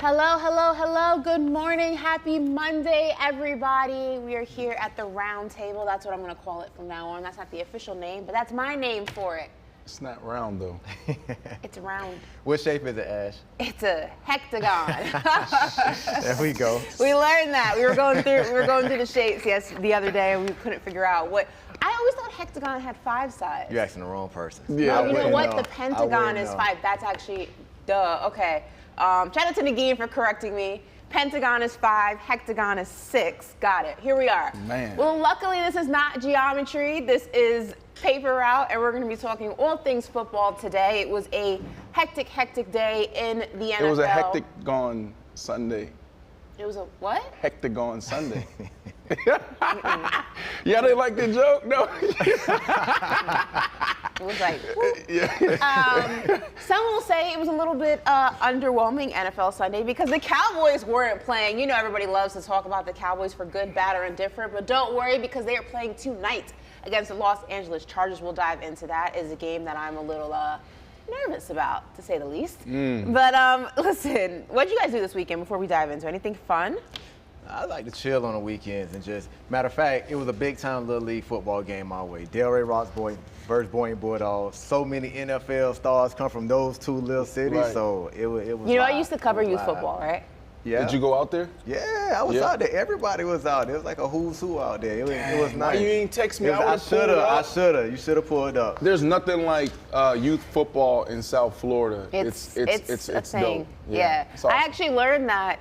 Hello, hello, hello. Good morning. Happy Monday, everybody. We are here at the round table. That's what I'm going to call it from now on. That's not the official name, but that's my name for it. It's not round, though. It's round. What shape is it, Ash? It's a hectagon. There we go. We learned that. We were going through the shapes the other day, and we couldn't figure out what. I always thought hectagon had 5 sides. You're asking the wrong person. Yeah, Oh, you know what? know. The pentagon is 5. That's actually, duh. Okay. Shout out to Nagin for correcting me. Pentagon is 5, hectagon is 6. Got it. Here we are. Man. Well, luckily this is not geometry. This is paper route, and we're going to be talking all things football today. It was a hectic day in the NFL. It was a hectagon Sunday. It was a what? Hectagon Sunday. Yeah, they like the joke? No. It was like, some will say it was a little bit underwhelming NFL Sunday because the Cowboys weren't playing. You know, everybody loves to talk about the Cowboys for good, bad, or indifferent, but don't worry because they are playing tonight against the Los Angeles Chargers. We'll dive into that. It's a game that I'm a little nervous about, to say the least. But listen, what did you guys do this weekend before we dive into anything fun? I like to chill on the weekends and just, matter of fact, it was a big-time Little League football game my way. Delray Rock's boy versus Boyne Bulldogs. So many NFL stars come from those two little cities, Right. So it was You know, live. I used to cover It was youth live. football, right? Yeah. Did you go out there? Yeah, I was Yeah. out there. Everybody was out there. It was like a who's who out there. It was nice. Why you ain't text me? It was- I would've pulled up. You should have pulled up. There's nothing like youth football in South Florida. It's a thing. dope. Yeah. It's awesome. I actually learned that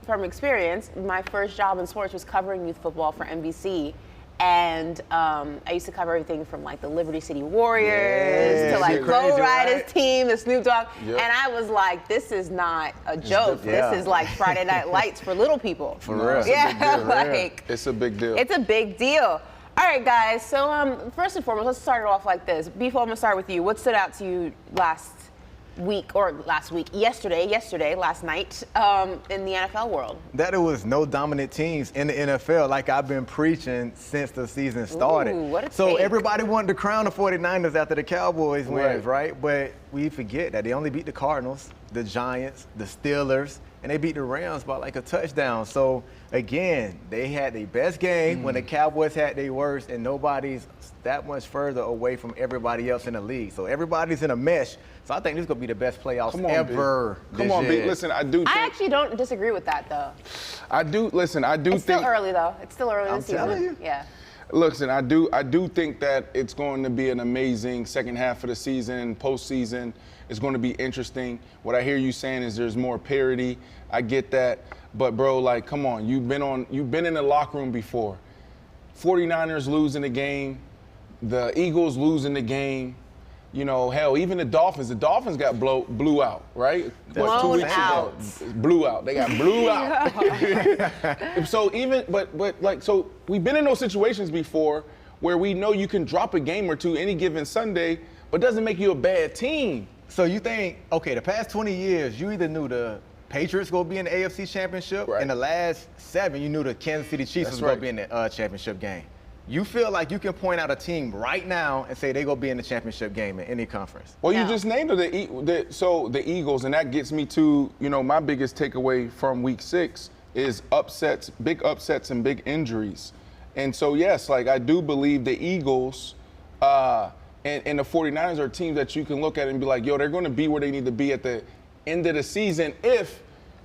from experience. My first job in sports was covering youth football for NBC. And I used to cover everything from like the Liberty City Warriors to like Crazy, Flow Riders right? team, the Snoop Dogg. Yep. And I was like, this is not a joke. Yeah. This is like Friday Night Lights for little people. For real. It's a big Yeah, deal. like It's a big deal. it's a big deal. All right, guys. So first and foremost, let's start it off like this. Before I'm gonna start with you. What stood out to you last night in the NFL world? That it was no dominant teams in the NFL like I've been preaching since the season started. Ooh, what a So take. everybody wanted to crown the 49ers after the Cowboys wins, Right. right? But we forget that they only beat the Cardinals, the Giants, the Steelers, and they beat the Rams by like a touchdown. So again, they had their best game when the Cowboys had their worst, and nobody's that much further away from everybody else in the league. So everybody's in a mesh. So I think this is gonna be the best playoffs Come on, ever. B. Come this on, B. year. Listen, I do think. I actually don't disagree with that, though. I do It's think. still early, though. It's still early I'm this season. telling you. Yeah. Listen, I do think that it's going to be an amazing second half of the season, postseason. It's going to be interesting. What I hear you saying is there's more parity. I get that. But bro, like, come on, you've been in the locker room before. 49ers losing the game, the Eagles losing the game. You know, hell, even the Dolphins got blew out, right? Blown 2 weeks out. ago? Blew out. They got blew out. So so we've been in those situations before where we know you can drop a game or two any given Sunday, but doesn't make you a bad team. So you think, okay, the past 20 years, you either knew the Patriots going to be in the AFC Championship, Right. and the last 7, you knew the Kansas City Chiefs That's was going right. to be in the championship game. You feel like you can point out a team right now and say they're going to be in the championship game in any conference? Well, you No. just named it, the Eagles, and that gets me to, my biggest takeaway from week 6 is upsets, big upsets and big injuries. And so, yes, like I do believe the Eagles and the 49ers are teams that you can look at and be like, yo, they're going to be where they need to be at the end of the season if,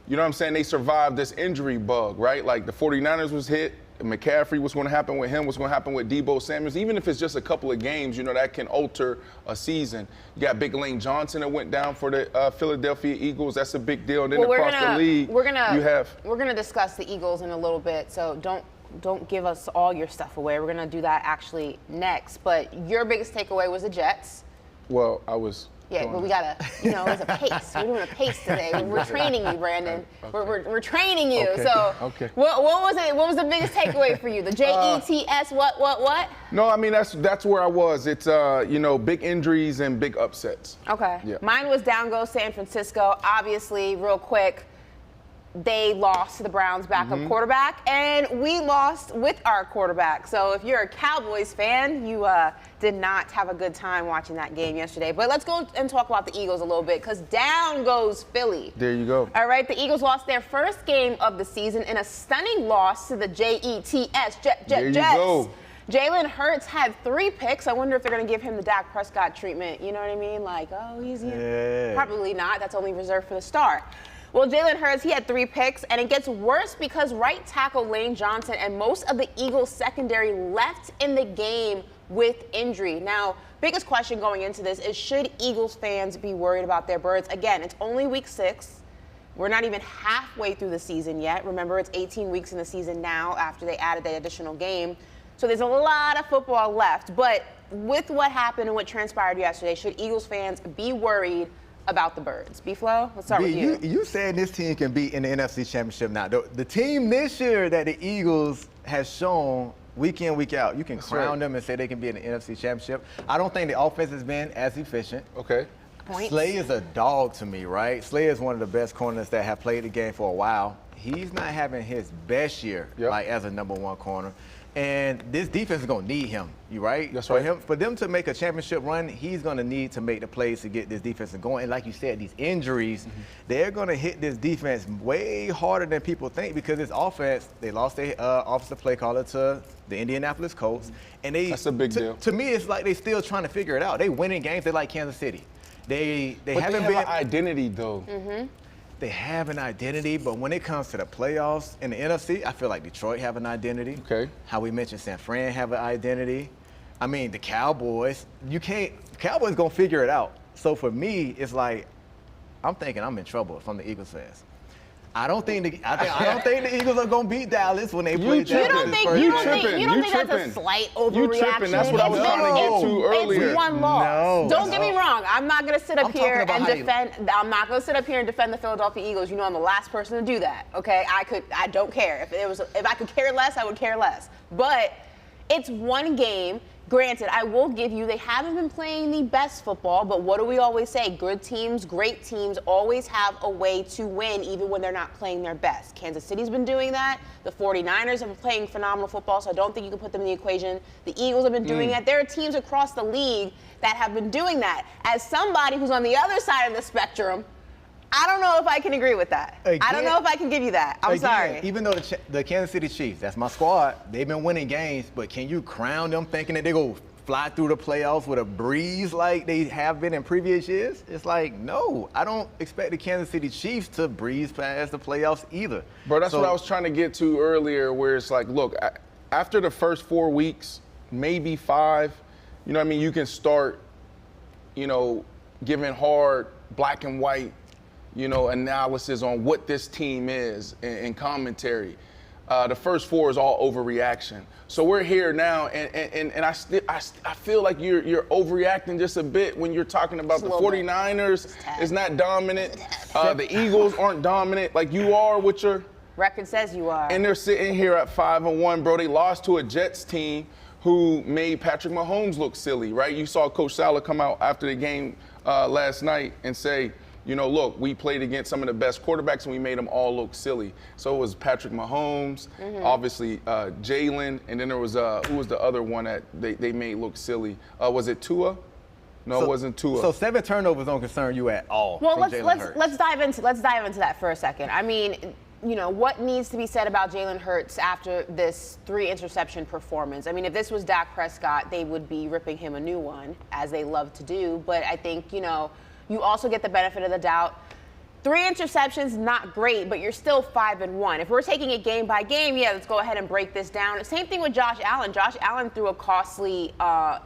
you know what I'm saying, they survive this injury bug, right? Like the 49ers was hit, McCaffrey, what's going to happen with him, what's going to happen with Debo Samuels, even if it's just a couple of games, that can alter a season. You got Big Lane Johnson that went down for the Philadelphia Eagles. That's a big deal. And then across the league, we're gonna you have discuss the Eagles in a little bit, so don't give us all your stuff away. We're gonna do that actually next. But your biggest takeaway was the Jets. Well, I was. Yeah, but we gotta, there's a pace. We're doing a pace today. We're training you, Brandon. Okay. We're training you. Okay. So, Okay. What was it? What was the biggest takeaway for you? The JETS? What? No, I mean that's where I was. It's big injuries and big upsets. Okay. Yeah. Mine was down goes San Francisco. Obviously, real quick, they lost to the Browns' backup quarterback, and we lost with our quarterback. So if you're a Cowboys fan, you did not have a good time watching that game yesterday. But let's go and talk about the Eagles a little bit, because down goes Philly. There you go. All right, the Eagles lost their first game of the season in a stunning loss to the Jets. There you go. Jalen Hurts had 3 picks. I wonder if they're going to give him the Dak Prescott treatment. You know what I mean? Like, oh, he's here. Probably not. That's only reserved for the star. Well, Jalen Hurts, he had 3 picks, and it gets worse because right tackle Lane Johnson and most of the Eagles secondary left in the game with injury. Now, biggest question going into this is, should Eagles fans be worried about their birds? Again, it's only week 6. We're not even halfway through the season yet. Remember, it's 18 weeks in the season now after they added the additional game. So there's a lot of football left. But with what happened and what transpired yesterday, should Eagles fans be worried about the birds? B-Flow, let's start with you. You saying this team can be in the NFC Championship now. The team this year that the Eagles has shown week in, week out, you can crown them and say they can be in the NFC Championship. I don't think the offense has been as efficient. Okay. Points. Slay is a dog to me, right? Slay is one of the best corners that have played the game for a while. He's not having his best year, like as a number 1 corner. And this defense is going to need him, right? That's right. For them to make a championship run, he's going to need to make the plays to get this defense going. And like you said, these injuries, they're going to hit this defense way harder than people think, because this offense, they lost their offensive play caller to the Indianapolis Colts. And that's a big deal. To me, it's like they're still trying to figure it out. They winning games. They're like Kansas City. They haven't have an identity, though. They have an identity, but when it comes to the playoffs in the NFC, I feel like Detroit have an identity. Okay. How we mentioned San Fran have an identity. I mean, the Cowboys, Cowboys gonna figure it out. So for me, it's like, I'm thinking I'm in trouble from the Eagles fans. I don't think the Eagles are gonna beat Dallas when they play Dallas. You don't think that's a slight overreaction? You tripping. That's what I was trying to get to earlier. It's 1 loss. No. Don't get me wrong. I'm not going to sit up here and defend. I'm not going to sit up here and defend the Philadelphia Eagles. You know, I'm the last person to do that. Okay, I don't care. If I could care less, I would care less. But it's 1 game. Granted, I will give you, they haven't been playing the best football, but what do we always say? Good teams, great teams always have a way to win, even when they're not playing their best. Kansas City's been doing that. The 49ers have been playing phenomenal football, so I don't think you can put them in the equation. The Eagles have been doing that. There are teams across the league that have been doing that. As somebody who's on the other side of the spectrum, I don't know if I can agree with that. I don't know if I can give you that. I'm sorry. Even though the Kansas City Chiefs, that's my squad, they've been winning games, but can you crown them thinking that they go fly through the playoffs with a breeze like they have been in previous years? It's like, no, I don't expect the Kansas City Chiefs to breeze past the playoffs either. Bro, that's what I was trying to get to earlier, where it's like, look, after the first 4 weeks, maybe 5, you know what I mean, you can start, giving hard black and white, analysis on what this team is and commentary. The first 4 is all overreaction. So we're here now, and I feel like you're overreacting just a bit when you're talking about the 49ers is not dominant. The Eagles aren't dominant like you are with your record says you are. And they're sitting here at 5-1, bro. They lost to a Jets team who made Patrick Mahomes look silly, right? You saw Coach Saleh come out after the game last night and say, look, we played against some of the best quarterbacks and we made them all look silly. So it was Patrick Mahomes, obviously Jalen, and then there was, who was the other one that they made look silly? Was it Tua? No, it wasn't Tua. So 7 turnovers don't concern you at all. Well, let's dive into that for a second. I mean, what needs to be said about Jalen Hurts after this 3-interception performance? I mean, if this was Dak Prescott, they would be ripping him a new one, as they love to do. But I think, you also get the benefit of the doubt. 3 interceptions, not great, but you're still 5-1. If we're taking it game by game, let's go ahead and break this down. Same thing with Josh Allen. Josh Allen threw a costly,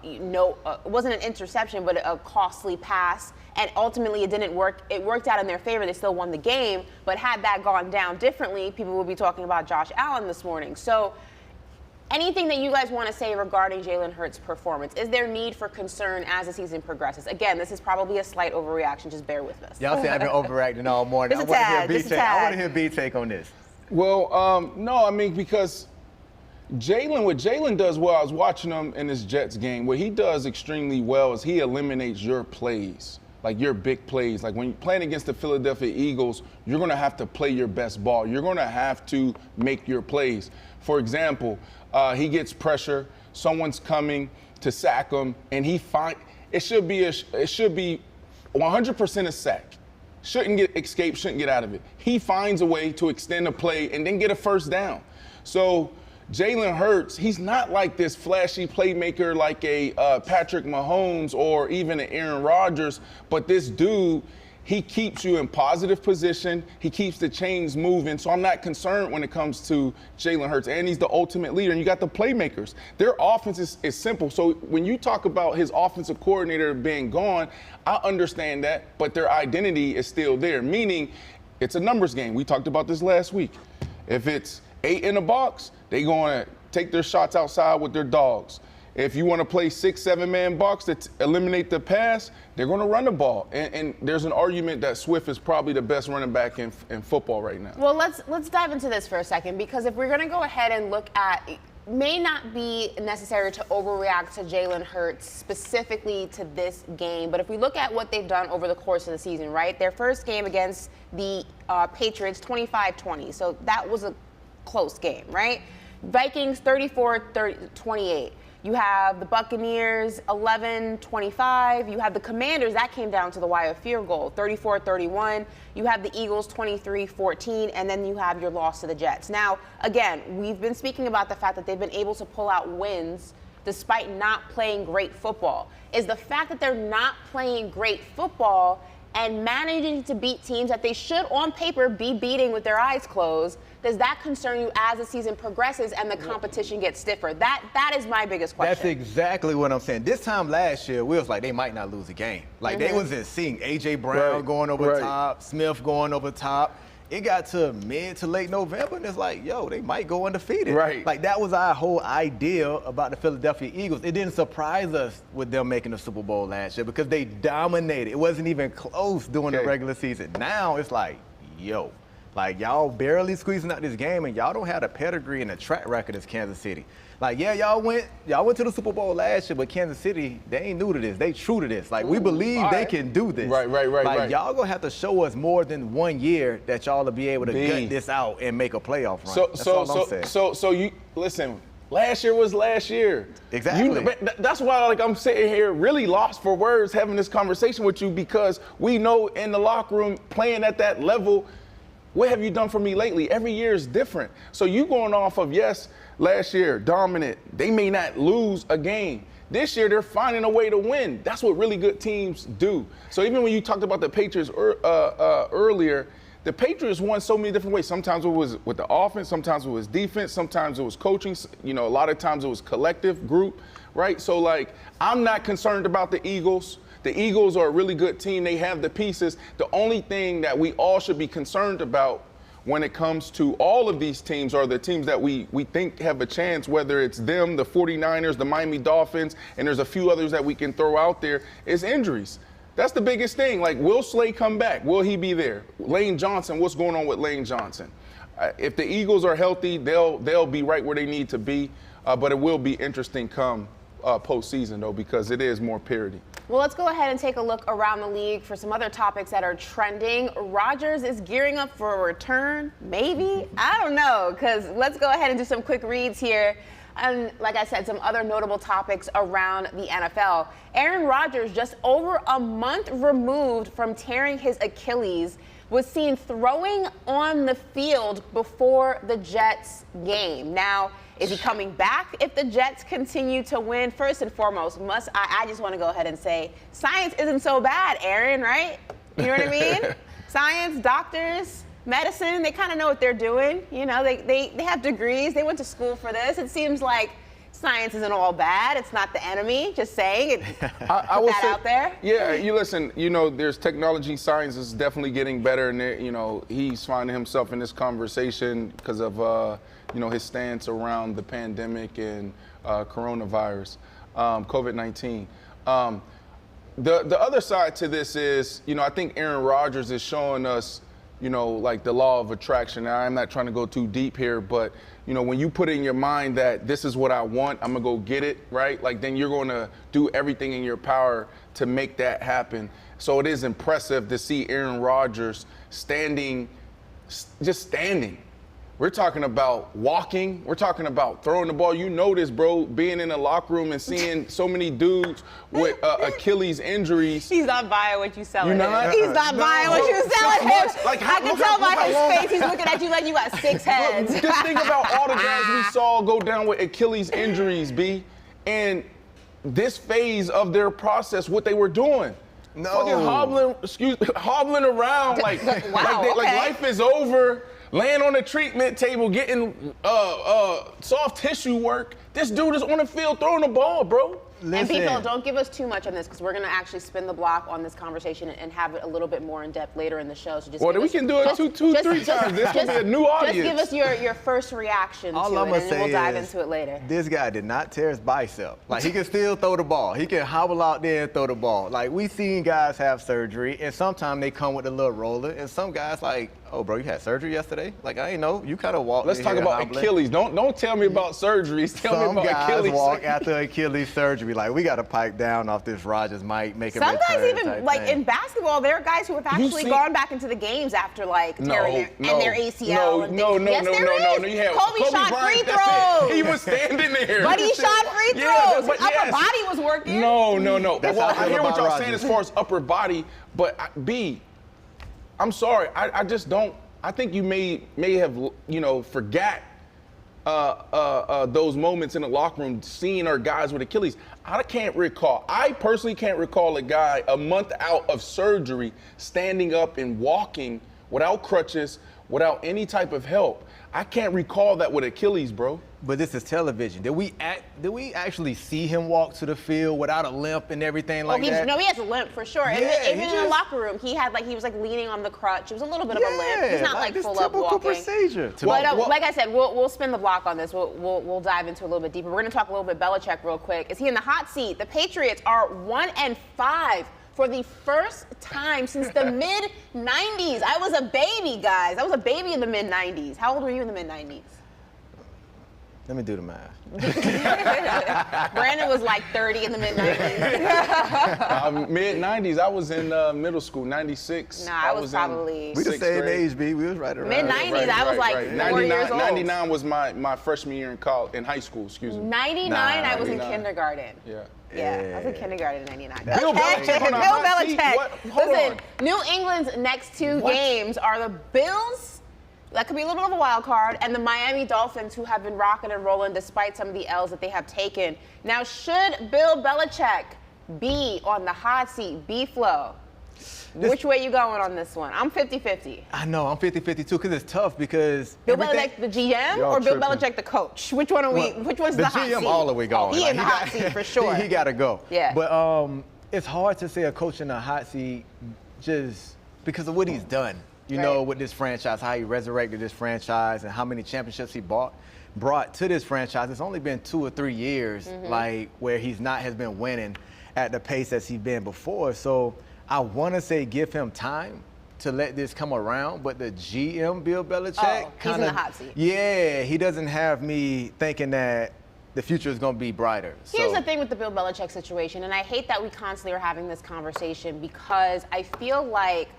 it wasn't an interception, but a costly pass, and ultimately it didn't work. It worked out in their favor. They still won the game, but had that gone down differently, people would be talking about Josh Allen this morning. So anything that you guys want to say regarding Jalen Hurts' performance? Is there need for concern as the season progresses? Again, this is probably a slight overreaction. Just bear with us. Y'all say I've been overreacting all morning. I want to hear B take on this. Well, no, I mean, because what Jalen does well, I was watching him in this Jets game. What he does extremely well is he eliminates your plays, like your big plays. Like when you're playing against the Philadelphia Eagles, you're going to have to play your best ball. You're going to have to make your plays. For example, he gets pressure, someone's coming to sack him, and it should be 100% a sack. Shouldn't get out of it. He finds a way to extend a play and then get a first down. So Jalen Hurts, he's not like this flashy playmaker like a Patrick Mahomes or even an Aaron Rodgers, but this dude, he keeps you in positive position. He keeps the chains moving. So I'm not concerned when it comes to Jalen Hurts. And he's the ultimate leader. And you got the playmakers. Their offense is simple. So when you talk about his offensive coordinator being gone, I understand that, but their identity is still there, meaning it's a numbers game. We talked about this last week. If it's 8 in the box, they're going to take their shots outside with their dogs. If you want to play 6, 7-man box to eliminate the pass, they're going to run the ball. And there's an argument that Swift is probably the best running back in football right now. Well, let's dive into this for a second, because if we're going to go ahead and look at, may not be necessary to overreact to Jalen Hurts specifically to this game, but if we look at what they've done over the course of the season, right? Their first game against the Patriots, 25-20, so that was a close game, right? Vikings, 34-28. You have the Buccaneers, 11-25. You have the Commanders, that came down to the wire field goal, 34-31. You have the Eagles, 23-14, and then you have your loss to the Jets. Now, again, we've been speaking about the fact that they've been able to pull out wins despite not playing great football. Is the fact that they're not playing great football and managing to beat teams that they should, on paper, be beating with their eyes closed, does that concern you as the season progresses and the competition gets stiffer? That is my biggest question. That's exactly what I'm saying. This time last year, we was like, they might not lose a game. Like, they was just seeing A.J. Brown going over top, Smith going over top. It got to mid to late November, and it's like, yo, they might go undefeated. Right. Like, that was our whole idea about the Philadelphia Eagles. It didn't surprise us with them making the Super Bowl last year because they dominated. It wasn't even close during the regular season. Now it's like, yo, like, y'all barely squeezing out this game, and y'all don't have the pedigree and the track record as Kansas City. Like, yeah, y'all went to the Super Bowl last year, but Kansas City, they ain't new to this. They true to this. Like, we believe they can do this. Right. Like, y'all gonna have to show us more than 1 year that y'all will be able to gut this out and make a playoff run. That's all I'm saying. So you listen. Last year was last year. Exactly. That's why, like, I'm sitting here really lost for words having this conversation with you, because we know in the locker room playing at that level, what have you done for me lately? Every year is different. So you going off of, yes, last year, dominant. They may not lose a game. This year, they're finding a way to win. That's what really good teams do. So even when you talked about the Patriots earlier, the Patriots won so many different ways. Sometimes it was with the offense, sometimes it was defense, sometimes it was coaching. You know, a lot of times it was collective group, right? So, like, I'm not concerned about the Eagles. The Eagles are a really good team. They have the pieces. The only thing that we all should be concerned about when it comes to all of these teams are the teams that we think have a chance, whether it's them, the 49ers, the Miami Dolphins, and there's a few others that we can throw out there, is injuries. That's the biggest thing. Like, will Slay come back? Will he be there? Lane Johnson, what's going on with Lane Johnson? If the Eagles are healthy, they'll be right where they need to be, but it will be interesting come postseason, though, because it is more parity. Well, let's go ahead and take a look around the league for some other topics that are trending. Rodgers is gearing up for a return, maybe? I don't know, because let's go ahead and do some quick reads here. And like I said, some other notable topics around the NFL. Aaron Rodgers, just over a month removed from tearing his Achilles, was seen throwing on the field before the Jets game. Now, is he coming back if the Jets continue to win? First and foremost, I just want to go ahead and say, science isn't so bad, Aaron, right? You know what I mean? Science, doctors, medicine, they kind of know what they're doing. You know, they have degrees. They went to school for this. It seems like science isn't all bad. It's not the enemy. Just saying. I will say, out there. Yeah, you listen. You know, there's technology. Science is definitely getting better, and you know, he's finding himself in this conversation because of you know, his stance around the pandemic and coronavirus, COVID-19. The other side to this is, you know, I think Aaron Rodgers is showing us like the law of attraction. Now, I'm not trying to go too deep here, but, when you put in your mind that this is what I want, I'm going to go get it, right? Like, then you're going to do everything in your power to make that happen. So it is impressive to see Aaron Rodgers just standing. We're talking about walking. We're talking about throwing the ball. You know this, bro, being in the locker room and seeing so many dudes with Achilles injuries. He's not buying what you selling him. not? He's not buying what you selling him. Like, I can tell by his face he's looking at you like you got 6 heads. Just think about all the guys we saw go down with Achilles injuries, B. And this phase of their process, what they were doing. No. Fucking hobbling around like, wow, like life is over. Laying on the treatment table, getting soft tissue work. This dude is on the field throwing the ball, bro. And people, don't give us too much on this because we're going to actually spin the block on this conversation and have it a little bit more in depth later in the show. So we can do it three times. This will be a new audience. Just give us your first reaction to it, and then we'll dive into it later. This guy did not tear his bicep. Like, he can still throw the ball. He can hobble out there and throw the ball. Like, we seen guys have surgery, and sometimes they come with a little roller, and some guys like, oh, bro, you had surgery yesterday? Like, I ain't know. You kind of walked. Let's talk about Achilles. Don't tell me about surgeries. Tell me about Achilles. Some guys walk after Achilles surgery. Like, we got to pipe down off this Rodgers mic, make him Some guys even, like, in basketball, there are guys who have actually gone back into the games after, like, tearing their ACL. No. You had Kobe shot free throws. He was standing there. But he shot free throws. His upper body was working. No. That's Well, how I I feel hear what about y'all Rodgers. saying as far as upper body, but I'm sorry. I just don't. I think you may have, forgot those moments in the locker room, seeing our guys with Achilles. I personally can't recall a guy a month out of surgery standing up and walking without crutches, without any type of help. I can't recall that with Achilles, bro. But this is television. Did we actually see him walk to the field without a limp and everything like that? No, he has a limp for sure. Yeah, Even in the locker room, he was like leaning on the crutch. It was a little bit of a limp. He's not like full up walking. Procedure. But like I said, we'll spin the block on this. We'll dive into it a little bit deeper. We're going to talk a little bit Belichick real quick. Is he in the hot seat? The Patriots are 1-5 for the first time since the mid-90s. I was a baby, guys. I was a baby in the mid-90s. How old were you in the mid-90s? Let me do the math. Brandon was like 30 in the mid-90s. Mid-90s, I was in middle school, 96. Nah, I was probably... We the same grade. age, B. We was right around. Mid-90s, I was like 4 years old. 99 was my freshman year in high school, excuse me. 99, I was in kindergarten. Yeah. Yeah, I was in kindergarten in 99. Bill Belichick on a hot seat? What? Hold Listen, on. New England's next 2 games are the Bills. That could be a little bit of a wild card, and the Miami Dolphins, who have been rocking and rolling despite some of the L's that they have taken. Now, should Bill Belichick be on the hot seat? B-Flow. Which way you going on this one? I'm 50-50. I know, I'm 50-50 too, because it's tough because Bill Belichick the GM or Bill Belichick the coach? Which one are we? Which one's the hot seat? The GM all the way gone. He in the hot seat for sure. He got to go. Yeah. But it's hard to say a coach in the hot seat just because of what he's done. You know, with this franchise, how he resurrected this franchise and how many championships he brought to this franchise. It's only been 2 or 3 years, like, where has been winning at the pace as he's been before. So I want to say give him time to let this come around, but the GM, Bill Belichick, he's in the hot seat. Yeah, he doesn't have me thinking that the future is going to be brighter. Here's the thing with the Bill Belichick situation, and I hate that we constantly are having this conversation because I feel like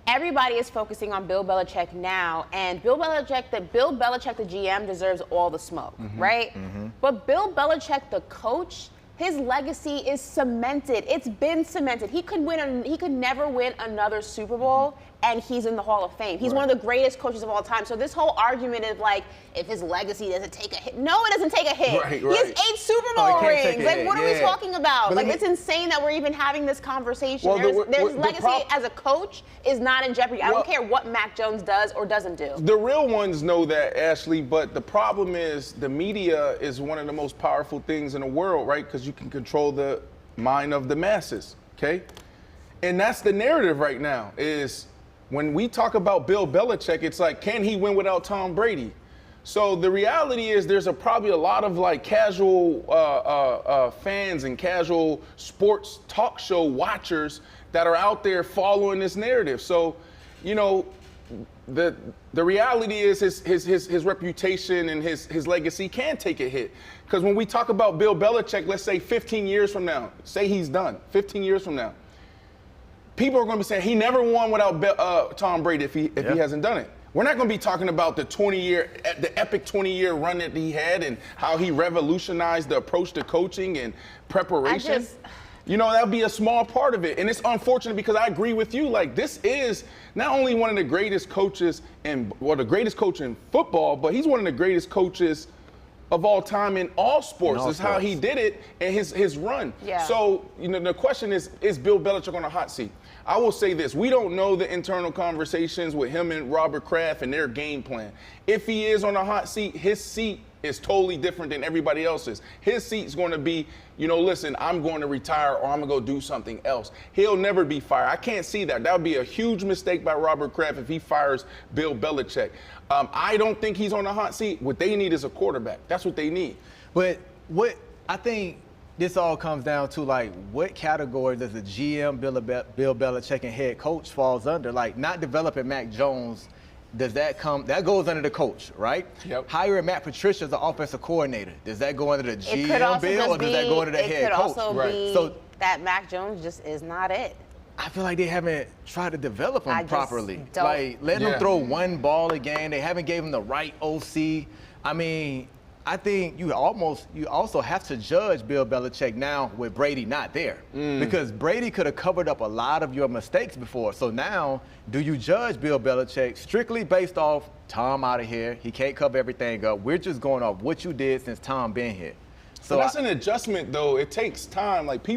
everybody is focusing on Bill Belichick now, and Bill Belichick, the GM, deserves all the smoke, right? But Bill Belichick, the coach, his legacy is cemented. It's been cemented. He could never win another Super Bowl, and he's in the Hall of Fame. He's one of the greatest coaches of all time. So this whole argument of like, if his legacy doesn't take a hit. No, it doesn't take a hit. Right. He has 8 Super Bowl rings. Like, what are we talking about? But like, it's insane that we're even having this conversation. Well, There's legacy as a coach is not in jeopardy. I don't care what Mac Jones does or doesn't do. The real ones know that, Ashley, but the problem is the media is one of the most powerful things in the world, right? Because you can control the mind of the masses, okay? And that's the narrative right now is when we talk about Bill Belichick, it's like, can he win without Tom Brady? So the reality is there's probably a lot of like casual fans and casual sports talk show watchers that are out there following this narrative. So, the reality is his reputation and his legacy can take a hit. Because when we talk about Bill Belichick, let's say 15 years from now, say he's done, 15 years from now, people are going to be saying he never won without Tom Brady if he hasn't done it. We're not going to be talking about the epic 20-year run that he had and how he revolutionized the approach to coaching and preparation. That'll be a small part of it. And it's unfortunate because I agree with you. Like, this is not only one of the greatest coaches the greatest coach in football, but he's one of the greatest coaches of all time in all sports. That's how he did it and his run. Yeah. So, the question is Bill Belichick on a hot seat? I will say this. We don't know the internal conversations with him and Robert Kraft and their game plan. If he is on a hot seat, his seat is totally different than everybody else's. His seat's going to be, listen, I'm going to retire or I'm going to go do something else. He'll never be fired. I can't see that. That would be a huge mistake by Robert Kraft if he fires Bill Belichick. I don't think he's on a hot seat. What they need is a quarterback. That's what they need. But I think this all comes down to, like, what category does the GM, Bill Belichick, and head coach falls under? Like, not developing Mac Jones, that goes under the coach, right? Yep. Hiring Matt Patricia as the offensive coordinator, does that go under the GM, Bill, or does that go under the head coach? It could also be that Mac Jones just is not it. I feel like they haven't tried to develop him properly. Don't. Like, letting him throw one ball a game. They haven't gave him the right OC. I mean, I think you also have to judge Bill Belichick now with Brady not there. Because Brady could have covered up a lot of your mistakes before. So now, do you judge Bill Belichick strictly based off Tom out of here? He can't cover everything up. We're just going off what you did since Tom been here. So that's an adjustment, though. It takes time. Like,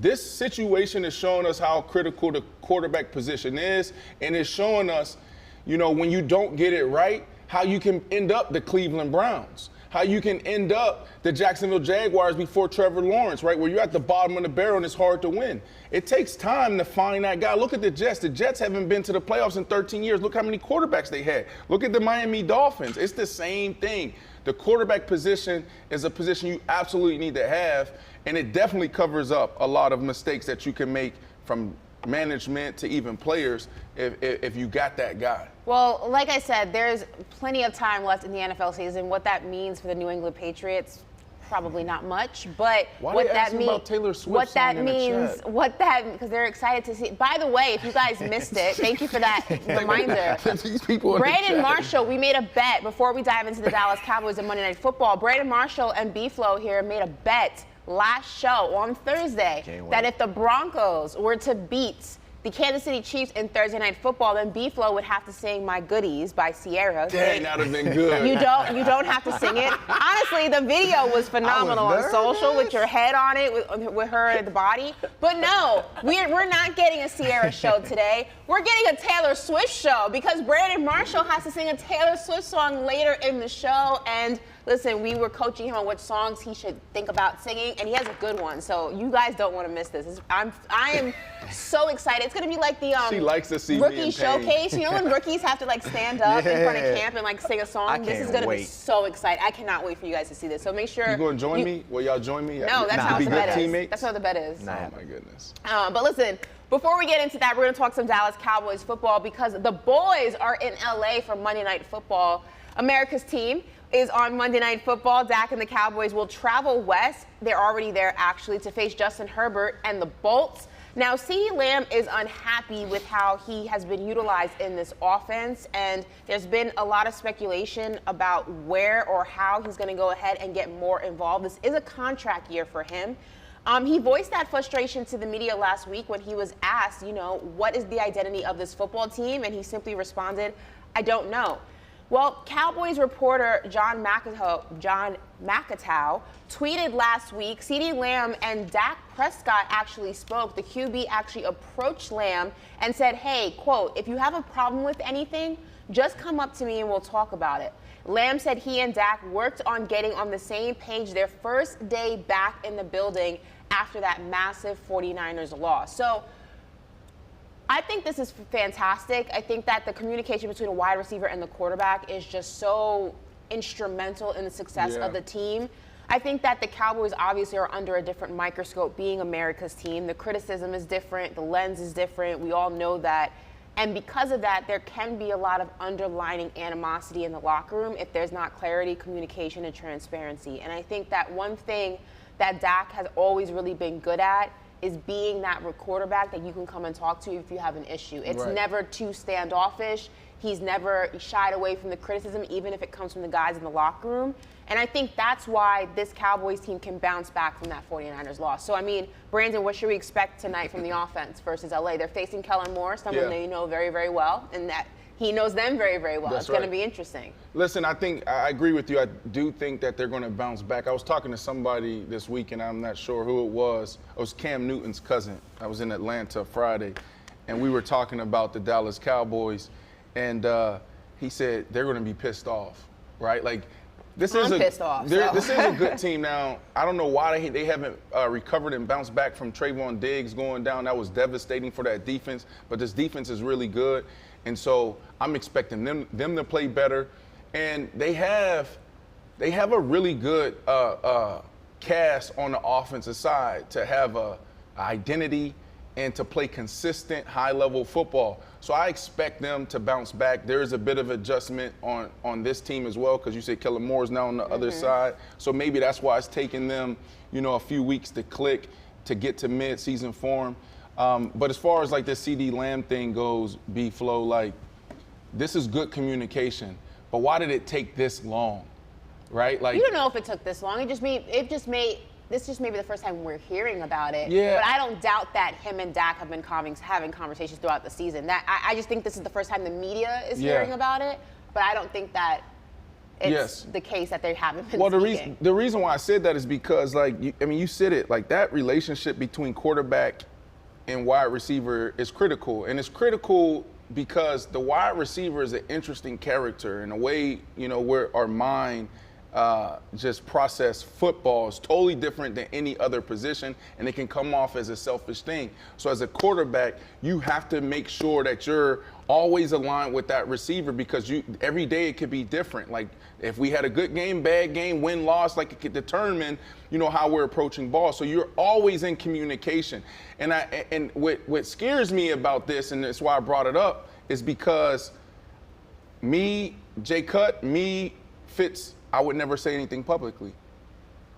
this situation is showing us how critical the quarterback position is, and it's showing us, when you don't get it right, how you can end up the Cleveland Browns, how you can end up the Jacksonville Jaguars before Trevor Lawrence, right, where you're at the bottom of the barrel and it's hard to win. It takes time to find that guy. Look at the Jets. The Jets haven't been to the playoffs in 13 years. Look how many quarterbacks they had. Look at the Miami Dolphins. It's the same thing. The quarterback position is a position you absolutely need to have, and it definitely covers up a lot of mistakes that you can make from management to even players if you got that guy. Well, like I said, there's plenty of time left in the NFL season. What that means for the New England Patriots, probably not much. But what that means, about Taylor Swift what that means, because they're excited to see. By the way, if you guys missed it, thank you for that reminder. These people Brandon Marshall, we made a bet before we dive into the Dallas Cowboys and Monday Night Football. Brandon Marshall and B-Flow here made a bet last show on Thursday that if the Broncos were to beat the Kansas City Chiefs in Thursday Night Football, then B-Flow would have to sing My Goodies by Sierra. Dang, that would have been good. You don't have to sing it. Honestly, the video was phenomenal on social with your head on it, with her in the body. But no, we're not getting a Sierra show today. We're getting a Taylor Swift show because Brandon Marshall has to sing a Taylor Swift song later in the show. And listen, we were coaching him on what songs he should think about singing, and he has a good one. So you guys don't want to miss this. I am so excited. It's gonna be like the she likes to see rookie showcase. You know when rookies have to like stand up in front of camp and like sing a song? This is gonna be so exciting. I cannot wait for you guys to see this. So make sure you gonna join me? Will y'all join me? No, that's how the bet is. Teammates? That's how the bet is. Oh my goodness. But listen, before we get into that, we're gonna talk some Dallas Cowboys football because the boys are in LA for Monday Night Football. America's team is on Monday Night Football. Dak and the Cowboys will travel west. They're already there, actually, to face Justin Herbert and the Bolts. Now, CeeDee Lamb is unhappy with how he has been utilized in this offense, and there's been a lot of speculation about where or how he's going to go ahead and get more involved. This is a contract year for him. He voiced that frustration to the media last week when he was asked, what is the identity of this football team? And he simply responded, I don't know. Well, Cowboys reporter John McAtow tweeted last week, CeeDee Lamb and Dak Prescott actually spoke. The QB actually approached Lamb and said, hey, quote, if you have a problem with anything, just come up to me and we'll talk about it. Lamb said he and Dak worked on getting on the same page their first day back in the building after that massive 49ers loss. So I think this is fantastic. I think that the communication between a wide receiver and the quarterback is just so instrumental in the success of the team. I think that the Cowboys obviously are under a different microscope being America's team. The criticism is different. The lens is different. We all know that, And because of that, there can be a lot of underlining animosity in the locker room if there's not clarity, communication, and transparency. And I think that one thing that Dak has always really been good at is being that quarterback that you can come and talk to if you have an issue. It's never too standoffish. He's never shied away from the criticism, even if it comes from the guys in the locker room. And I think that's why this Cowboys team can bounce back from that 49ers loss. So, I mean, Brandon, what should we expect tonight from the offense versus LA? They're facing Kellen Moore, someone that you know very, very well, and that he knows them very, very well. It's going to be interesting. Listen, I agree with you. I do think that they're going to bounce back. I was talking to somebody this week, and I'm not sure who it was. It was Cam Newton's cousin. I was in Atlanta Friday, and we were talking about the Dallas Cowboys, and he said they're going to be pissed off, right? Like, this is a good team. Now, I don't know why they haven't recovered and bounced back from Trayvon Diggs going down. That was devastating for that defense, but this defense is really good. And so I'm expecting them to play better. And they have a really good cast on the offensive side to have a identity and to play consistent, high-level football. So I expect them to bounce back. There is a bit of adjustment on this team as well, because you said Kellen Moore is now on the other side. So maybe that's why it's taking them, a few weeks to click, to get to mid-season form. But as far as like the CD Lamb thing goes, B-Flow, like, this is good communication. But why did it take this long, right? Like, you don't know if it took this long. This just may be the first time we're hearing about it. Yeah. But I don't doubt that him and Dak have been having conversations throughout the season. I just think this is the first time the media is hearing about it. But I don't think that it's the case that they haven't been speaking. The reason why I said that is because, like, you said it, like, that relationship between quarterback and wide receiver is critical. And it's critical because the wide receiver is an interesting character in a way, where our mind just process football is totally different than any other position, and it can come off as a selfish thing. So as a quarterback, you have to make sure that you're always aligned with that receiver, because every day it could be different. Like, if we had a good game, bad game, win, loss, like, it could determine, how we're approaching ball. So you're always in communication. And what scares me about this, and that's why I brought it up, is because Fitz, I would never say anything publicly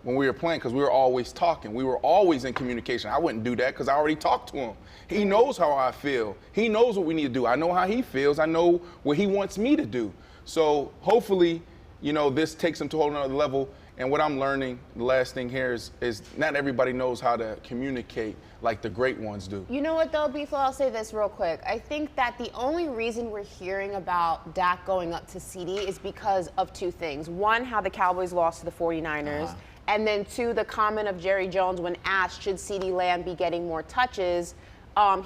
when we were playing, because we were always talking. We were always in communication. I wouldn't do that because I already talked to him. He knows how I feel. He knows what we need to do. I know how he feels. I know what he wants me to do. So hopefully, this takes him to a whole nother level. And what I'm learning, the last thing here is not everybody knows how to communicate like the great ones do. You know what, though, B-Flow? I'll say this real quick. I think that the only reason we're hearing about Dak going up to CD is because of two things. One, how the Cowboys lost to the 49ers. And then two, the comment of Jerry Jones when asked, should CD Lamb be getting more touches?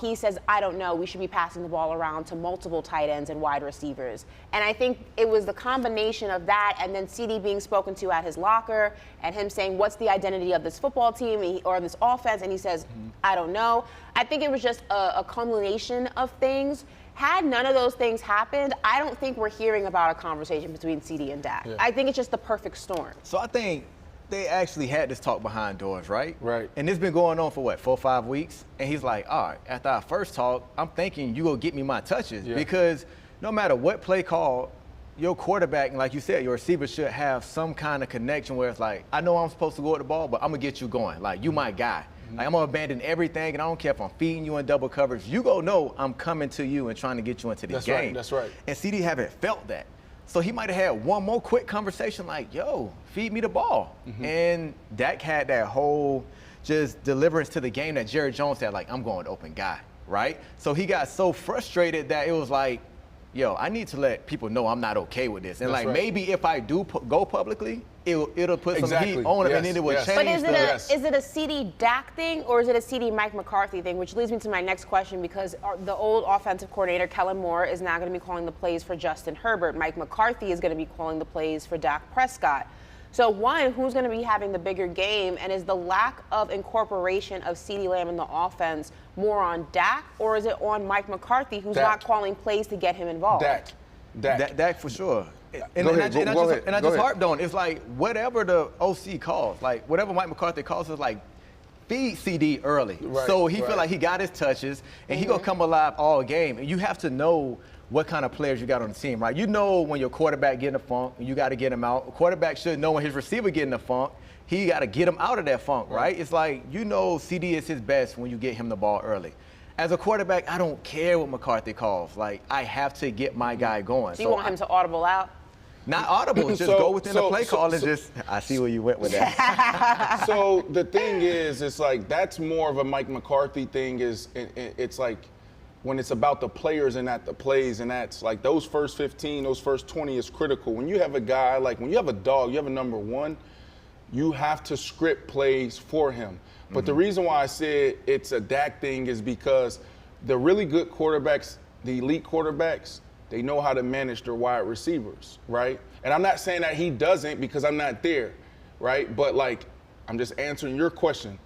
He says, I don't know. We should be passing the ball around to multiple tight ends and wide receivers. And I think it was the combination of that and then CD being spoken to at his locker and him saying, what's the identity of this football team or this offense? And he says, I don't know. I think it was just a culmination of things. Had none of those things happened, I don't think we're hearing about a conversation between CD and Dak. I think it's just the perfect storm. So I think they actually had this talk behind doors, right? Right. And it's been going on for what, 4 or 5 weeks? And he's like, all right, after our first talk, I'm thinking you gonna get me my touches, because no matter what play call, your quarterback, and like you said, your receiver should have some kind of connection where it's like, I know I'm supposed to go at the ball, but I'm gonna get you going. Like, you my guy. Like, I'm gonna abandon everything, and I don't care if I'm feeding you in double coverage. You go know I'm coming to you and trying to get you into the game. That's right. And CD haven't felt that. So he might have had one more quick conversation like, yo, feed me the ball. And Dak had that whole just deliverance to the game that Jerry Jones had, like, I'm going open guy, right? So he got so frustrated that it was like, yo, I need to let people know I'm not okay with this. And maybe if I do go publicly, it'll put some heat on him, and then it will change. But is it a CD Dak thing, or is it a CD Mike McCarthy thing? Which leads me to my next question, because the old offensive coordinator, Kellen Moore, is now going to be calling the plays for Justin Herbert. Mike McCarthy is going to be calling the plays for Dak Prescott. So one, who's going to be having the bigger game, and is the lack of incorporation of CeeDee Lamb in the offense more on Dak, or is it on Mike McCarthy, who's not calling plays to get him involved? Dak for sure. And I just harped on, it's like whatever the OC calls, like whatever Mike McCarthy calls, is like feed CD early. Right, So he right. feel like he got his touches, and he going to come alive all game. And you have to know what kind of players you got on the team, right? You know when your quarterback get in a funk, you got to get him out. A quarterback should know when his receiver get in a funk, he got to get him out of that funk, right? It's like, you know CD is his best when you get him the ball early. As a quarterback, I don't care what McCarthy calls. Like, I have to get my guy going. Do you want him to audible out? Not audible, just go within the play call and just, I see where you went with that. So the thing is, it's like, that's more of a Mike McCarthy thing. It's like, when it's about the players and not the plays, and that's like those first 15, those first 20 is critical. When you have a guy, like when you have a dog, you have a number one, you have to script plays for him. But the reason why I said it's a Dak thing is because the really good quarterbacks, the elite quarterbacks, they know how to manage their wide receivers, right? And I'm not saying that he doesn't because I'm not there, right? But like, I'm just answering your question.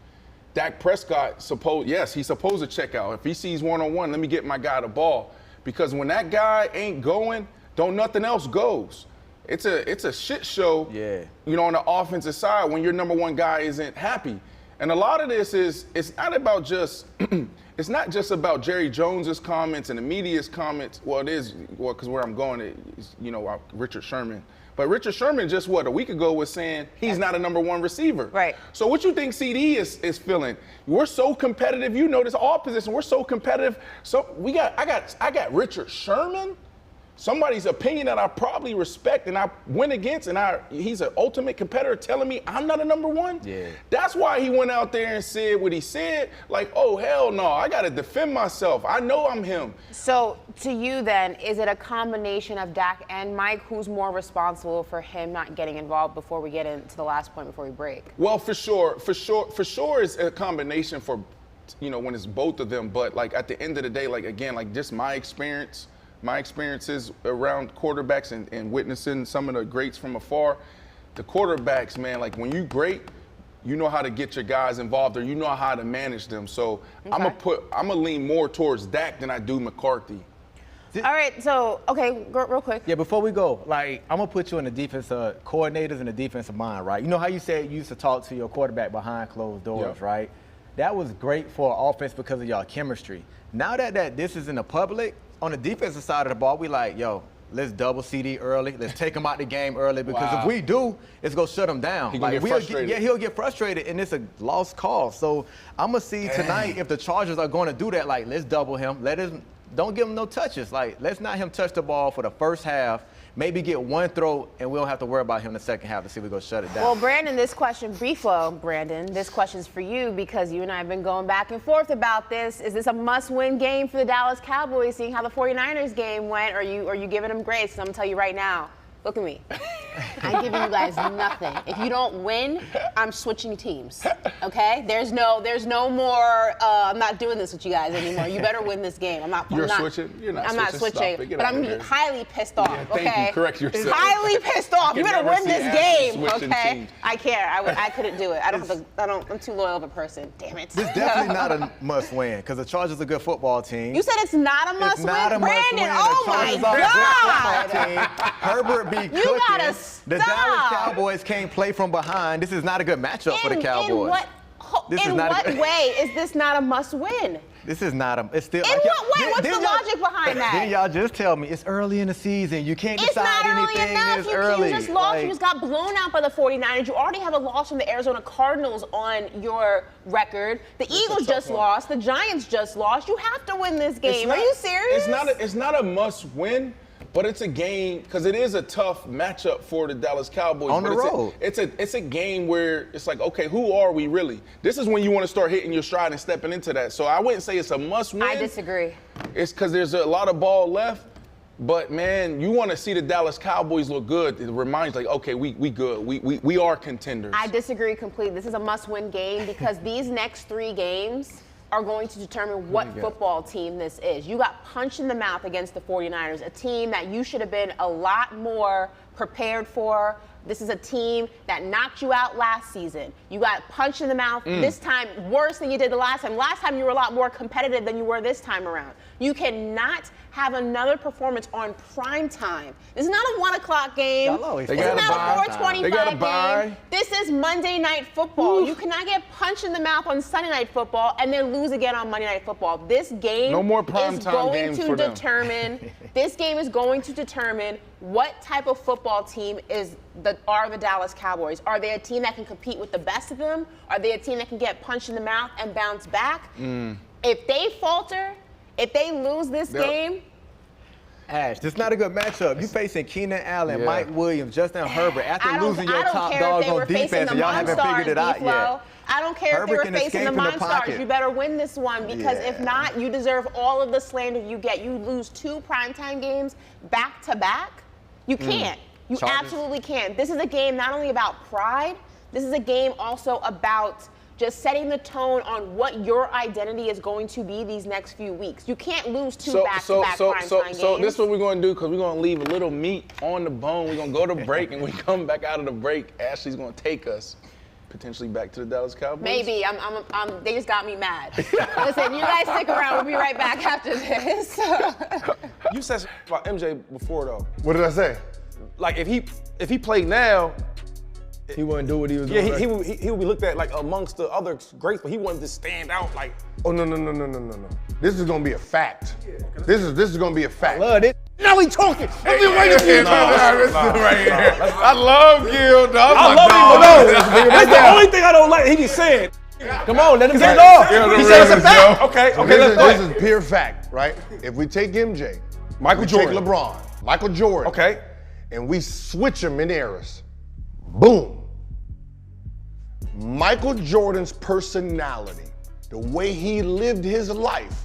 Dak Prescott, he's supposed to check out. If he sees one-on-one, let me get my guy the ball. Because when that guy ain't going, don't nothing else goes. It's a shit show, on the offensive side when your number one guy isn't happy. And a lot of this it's not about just it's not just about Jerry Jones's comments and the media's comments. Well, it is, because where I'm going is, Richard Sherman. But Richard Sherman just a week ago was saying he's not a number one receiver. Right. So what you think CD is feeling? We're so competitive. You notice all positions. We're so competitive. So I got Richard Sherman, somebody's opinion that I probably respect and I went against, and he's an ultimate competitor telling me I'm not a number one. Yeah. That's why he went out there and said what he said. Like, oh hell no, I got to defend myself. I know I'm him. So to you then, is it a combination of Dak and Mike? Who's more responsible for him not getting involved before we get into the last point before we break? Well, for sure, it's a combination for, when it's both of them. But like at the end of the day, like again, like just my experiences around quarterbacks and witnessing some of the greats from afar, the quarterbacks, man, like when you great, you know how to get your guys involved or you know how to manage them. So I'm gonna lean more towards Dak than I do McCarthy. All right, so, okay, real quick. Yeah, before we go, like, I'm going to put you in the defensive coordinators and the defensive mind, right? You know how you said you used to talk to your quarterback behind closed doors, right? That was great for offense because of y'all chemistry. Now that this is in the public, on the defensive side of the ball, we like, yo, let's double CD early. Let's take him out the game early because if we do, it's going to shut him down. He's going to get frustrated. He'll get frustrated, and it's a lost cause. So I'm going to see tonight if the Chargers are going to do that, like, let's double him. Don't give him no touches. Like, let's not him touch the ball for the first half, maybe get one throw, and we don't have to worry about him in the second half to see if we go shut it down. Well, Brandon, this question's for you because you and I have been going back and forth about this. Is this a must-win game for the Dallas Cowboys, seeing how the 49ers game went, or are you giving them grace? I'm going to tell you right now. Look at me. I'm giving you guys nothing. If you don't win, I'm switching teams. Okay? There's no more. I'm not doing this with you guys anymore. You better win this game. I'm not switching. You're not. I'm not switching. But I'm highly pissed off. Yeah, okay? thank you. Correct yourself. Highly pissed off. You better win this game. Okay? Teams. I care. I couldn't do it. I'm too loyal of a person. Damn it. It's definitely not a must-win because the Chargers are a good football team. You said it's not a must-win? It's not a must-win. Brandon, oh my God. Herbert be cooking. You gotta stop. The Dallas Cowboys can't play from behind. This is not a good matchup for the Cowboys. In what way is this not a must-win? This is not a. It's still. In what way? What's the logic behind that? Then y'all just tell me it's early in the season. You can't decide anything enough. this early. You just lost. You just got blown out by the 49ers. You already have a loss from the Arizona Cardinals on your record. The Eagles just lost. The Giants just lost. You have to win this game. Are you serious? It's not a must-win. But it's a game because it is a tough matchup for the Dallas Cowboys. On the road. It's a game where it's like, okay, who are we really? This is when you want to start hitting your stride and stepping into that. So I wouldn't say it's a must-win. I disagree. It's because there's a lot of ball left. But, man, you want to see the Dallas Cowboys look good. It reminds like, okay, we good. We are contenders. I disagree completely. This is a must-win game because these next 3 games are going to determine what football team this is. You got punched in the mouth against the 49ers, a team that you should have been a lot more prepared for, This is a team that knocked you out last season. You got punched in the mouth this time, worse than you did the last time. Last time you were a lot more competitive than you were this time around. You cannot have another performance on prime time. This is not a 1 o'clock game. This is not a 4:25 game. This is Monday Night Football. You cannot get punched in the mouth on Sunday Night Football and then lose again on Monday Night Football. This game no more prime is time going games to for them. determine. This game is going to determine what type of football team are the Dallas Cowboys. Are they a team that can compete with the best of them? Are they a team that can get punched in the mouth and bounce back? If they falter, if they lose this game, Ash, this is not a good matchup. You facing Keenan Allen, Mike Williams, Justin Herbert after losing your top dogs on defense, and y'all haven't figured it out yet. I don't care if they were facing the Monstars. You better win this one because if not, you deserve all of the slander you get. You lose 2 primetime games back to back. You can't. You absolutely can't. This is a game not only about pride, this is a game also about just setting the tone on what your identity is going to be these next few weeks. You can't lose 2 back-to-back primetime games. So this is what we're going to do because we're going to leave a little meat on the bone. We're going to go to break, and when we come back out of the break, Ashley's going to take us potentially back to the Dallas Cowboys. Maybe. They just got me mad. Listen, you guys stick around. We'll be right back after this. You said about MJ before, though. What did I say? Like, if he played now, He wouldn't do what he was doing. yeah, he would be looked at like amongst the other greats, but he wanted to stand out like. Oh no. This is gonna be a fact. This is gonna be a fact. Love it. Now we talking. I've been waiting for you to talk about this right here. I love Gil, dog. I love him, but no. That's the only thing I don't like. He be saying, "Come on, let him get it off." He said it's a fact. Okay, let's go. This is pure fact, right? If we take MJ, Michael Jordan, take LeBron, Michael Jordan, okay, and we switch them in eras, boom. Michael Jordan's personality, the way he lived his life,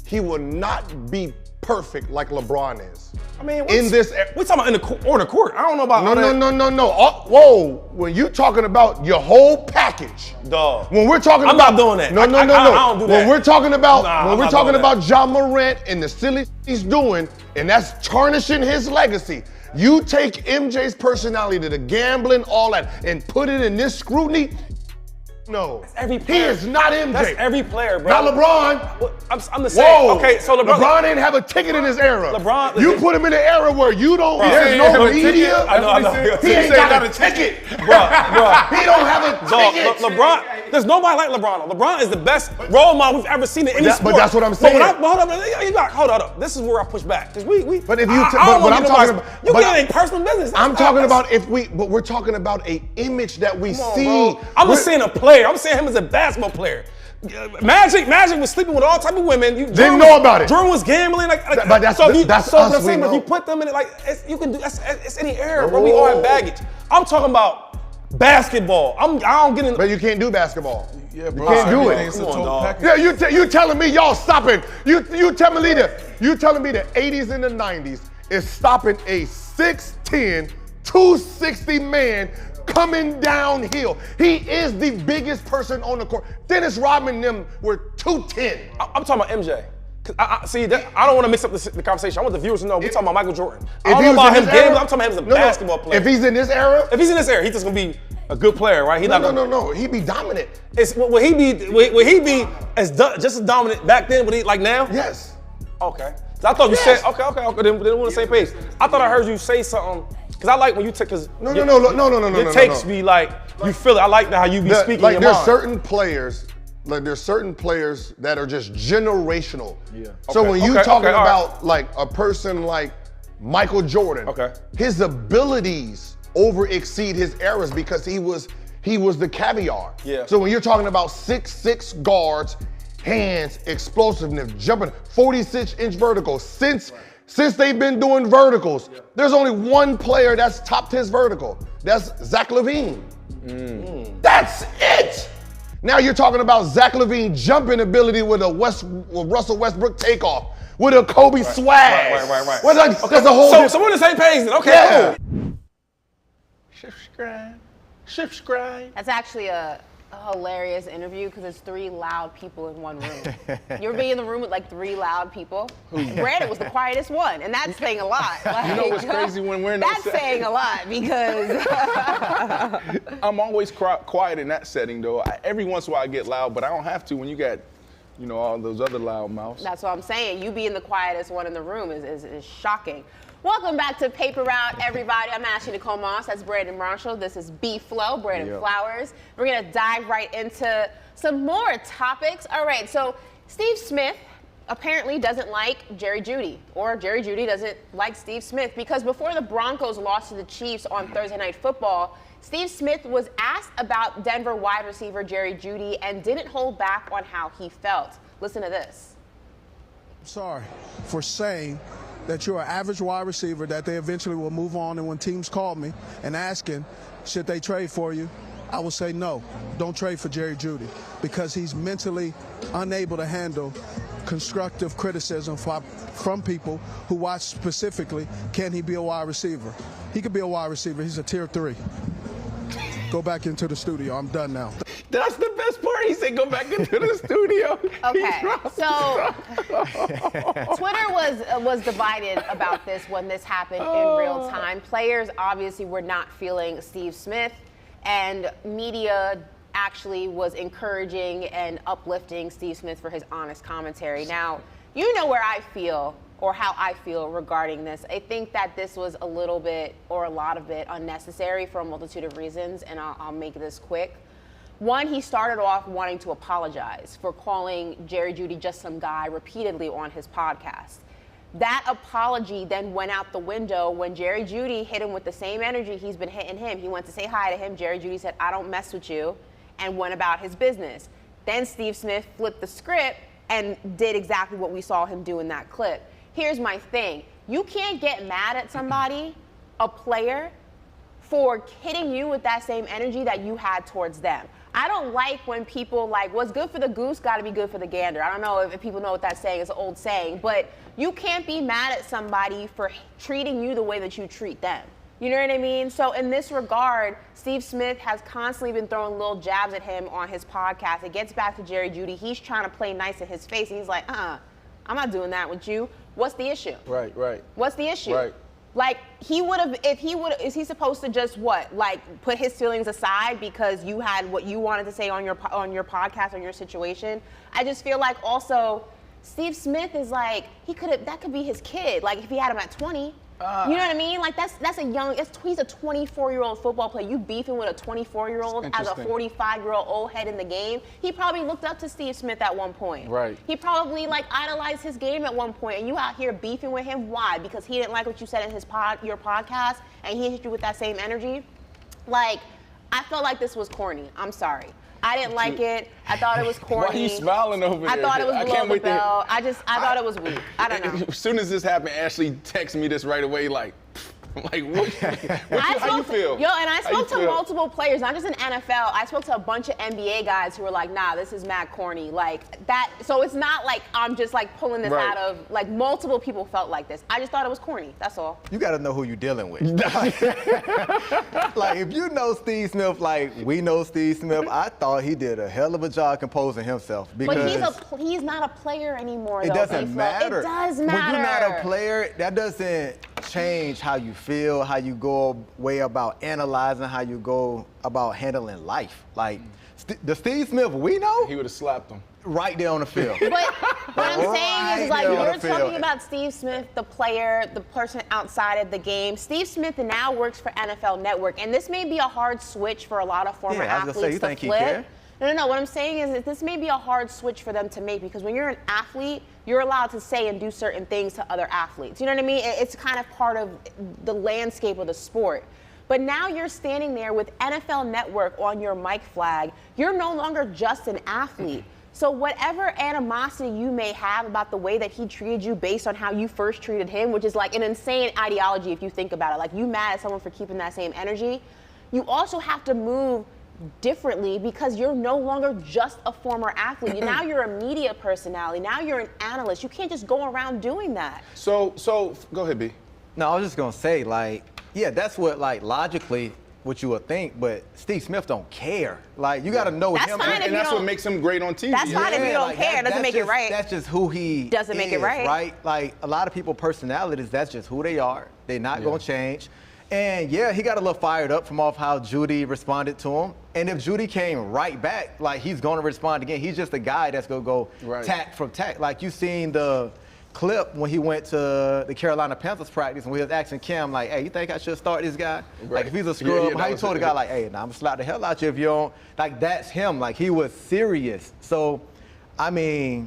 he will not be perfect like LeBron is. I mean, in this, we're talking about on the court. I don't know about No. Whoa, when you talking about your whole package, dog. When we're talking I'm about not doing that. No. I don't do that. When we're talking about Nah, Ja Morant and the silly he's doing, and that's tarnishing his legacy. You take MJ's personality to the gambling, all that, and put it in this scrutiny. No, That's every player. He is not MJ. That's every player, bro. Not LeBron. Well, I'm the same. Whoa. Okay, so LeBron didn't have a ticket in his era. LeBron, you put him in an era where you don't. Bro, There's no media. I know. He ain't got a ticket, bro. He don't have a ticket. LeBron, there's nobody like LeBron. LeBron is the best role model we've ever seen in any sport. But that's what I'm saying. Hold up. This is where I push back because we. But if you, you get a personal business. I'm talking about but we're talking about a image that we see. Bro. I'm just saying a player. I'm saying him as a basketball player. Magic was sleeping with all type of women. Didn't know about it. Jordan was gambling. But that's us. If you put them in it, you can do. It's any era, bro. We all have baggage. I'm talking about basketball. I don't get in. But you can't do basketball. Yeah, bro. You can't do it. Come on, dog. Yeah, you telling me y'all stopping? You telling me the 80s and the 90s is stopping a 6'10", 260 man coming downhill. He is the biggest person on the court. Dennis Rodman and them were 210. I'm talking about MJ. I don't want to mix up the conversation. I want the viewers to know we're talking about Michael Jordan. I don't know about him gambling. I'm talking about him as a basketball player. If he's in this era? If he's in this era, he's just going to be a good player, right? No. He'd be dominant. Will he be just as dominant back then? Would he like now? Yes. Okay. I thought you said, okay. Then we're on the same page. I thought I heard you say something. Because I like when you take, No. Your takes be like, you feel it. I like how you be speaking your mind. There's certain players, that are just generational. Yeah. So when you talking about like a person like Michael Jordan, his abilities over exceed his errors because he was the caviar. Yeah. So when you're talking about 6'6" guards, hands, explosiveness, jumping 46-inch verticals, since they've been doing verticals, there's only one player that's topped his vertical. That's Zach LaVine. That's it. Now you're talking about Zach LaVine jumping ability with a Russell Westbrook takeoff, with a Kobe swag. Right. Well, that's a whole. So we're on the same page then. Okay, cool. That's actually a a hilarious interview because it's 3 loud people in one room. You ever be in the room with like 3 loud people? Brandon was the quietest one, and that's saying a lot. Like, You know what's crazy when we're in that's that saying a lot because I'm always quiet in that setting, though. Every once in a while I get loud, but I don't have to when you got, you know, all those other loud mouths. that's what I'm saying. You being the quietest one in the room is shocking. Welcome back to Paper Route, everybody. I'm Ashley Nicole Moss. That's Brandon Marshall. This is B-Flow, Brandon Flowers. We're going to dive right into some more topics. All right, so Steve Smith apparently doesn't like Jerry Jeudy, or Jerry Jeudy doesn't like Steve Smith, because before the Broncos lost to the Chiefs on Thursday Night Football, Steve Smith was asked about Denver wide receiver Jerry Jeudy and didn't hold back on how he felt. Listen to this. I'm sorry for saying that you're an average wide receiver, that they eventually will move on, and when teams call me and asking, should they trade for you, I will say no, don't trade for Jerry Jeudy, because he's mentally unable to handle constructive criticism from people who watch specifically, can he be a wide receiver? He could be a wide receiver. He's a tier 3. Go back into the studio. I'm done now. That's the best part. He said, go back into the studio. Okay, so Twitter was divided about this when this happened in real time. Players obviously were not feeling Steve Smith, and media actually was encouraging and uplifting Steve Smith for his honest commentary. Now, you know where I feel, or how I feel regarding this. I think that this was a little bit, or a lot of it, unnecessary for a multitude of reasons, and I'll make this quick. One, he started off wanting to apologize for calling Jerry Jeudy just some guy repeatedly on his podcast. That apology then went out the window when Jerry Jeudy hit him with the same energy he's been hitting him. He went to say hi to him. Jerry Jeudy said, I don't mess with you, and went about his business. Then Steve Smith flipped the script and did exactly what we saw him do in that clip. Here's my thing. You can't get mad at somebody, a player, for hitting you with that same energy that you had towards them. I don't like when people like, what's good for the goose got to be good for the gander. I don't know if people know what that's saying. It's an old saying. But you can't be mad at somebody for treating you the way that you treat them. You know what I mean? So in this regard, Steve Smith has constantly been throwing little jabs at him on his podcast. It gets back to Jerry Jeudy. He's trying to play nice in his face. And he's like, I'm not doing that with you. What's the issue? Right. What's the issue? Right. Like, is he supposed to just what? Like, put his feelings aside because you had what you wanted to say on your podcast, on your situation? I just feel like also Steve Smith is like, that could be his kid. Like, if he had him at 20. You know what I mean? Like, he's a 24-year-old football player. You beefing with a 24-year-old as a 45-year-old old head in the game. He probably looked up to Steve Smith at one point. Right. He probably idolized his game at one point, and you out here beefing with him. Why? Because he didn't like what you said in your podcast, and he hit you with that same energy. Like, I felt like this was corny. I'm sorry. I didn't like it. I thought it was corny. Why are you smiling over there? I thought it was below the belt. I thought it was weak. I don't know. As soon as this happened, Ashley texted me this right away, like what how you feel? I spoke to multiple players, not just in NFL. I spoke to a bunch of NBA guys who were like, nah, this is mad corny. Like that. So it's not like I'm just like pulling this out of, like, multiple people felt like this. I just thought it was corny. That's all. You got to know who you're dealing with. Like, if you know Steve Smith, like we know Steve Smith, I thought he did a hell of a job composing himself. Because but he's not a player anymore, it doesn't matter. It does matter. When you're not a player, that doesn't change how you feel, how you go way about analyzing, how you go about handling life. Like, the Steve Smith we know, he would have slapped him right there on the field. But what I'm saying is like, you're talking about Steve Smith, the player, the person outside of the game. Steve Smith now works for NFL Network, and this may be a hard switch for a lot of former athletes to flip. No. What I'm saying is that this may be a hard switch for them to make, because when you're an athlete, you're allowed to say and do certain things to other athletes. You know what I mean? It's kind of part of the landscape of the sport. But now you're standing there with NFL Network on your mic flag. You're no longer just an athlete. So whatever animosity you may have about the way that he treated you based on how you first treated him, which is like an insane ideology if you think about it. Like, you mad at someone for keeping that same energy. You also have to move differently because you're no longer just a former athlete. Now you're a media personality. Now you're an analyst. You can't just go around doing that. So go ahead, B. No, I was just gonna say, like, yeah, that's what, like, logically what you would think, but Steve Smith don't care. Like, you got to know That's him. fine if And you that's don't- what makes him great on TV. That's fine if you don't care. It doesn't make it right. That's just who he Doesn't make it is, right. Like, a lot of people, personalities, that's just who they are. They're not going to change. And, yeah, he got a little fired up from off how Judy responded to him. And if Judy came right back, like, he's going to respond again. He's just a guy that's going to go tack from tack. Like, you seen the clip when he went to the Carolina Panthers practice and we was asking Kim, like, hey, you think I should start this guy? Like, if he's a scrub, how you told the guy, like, hey, nah, I'm going to slap the hell out you if you don't. Like, that's him. Like, he was serious. So, I mean,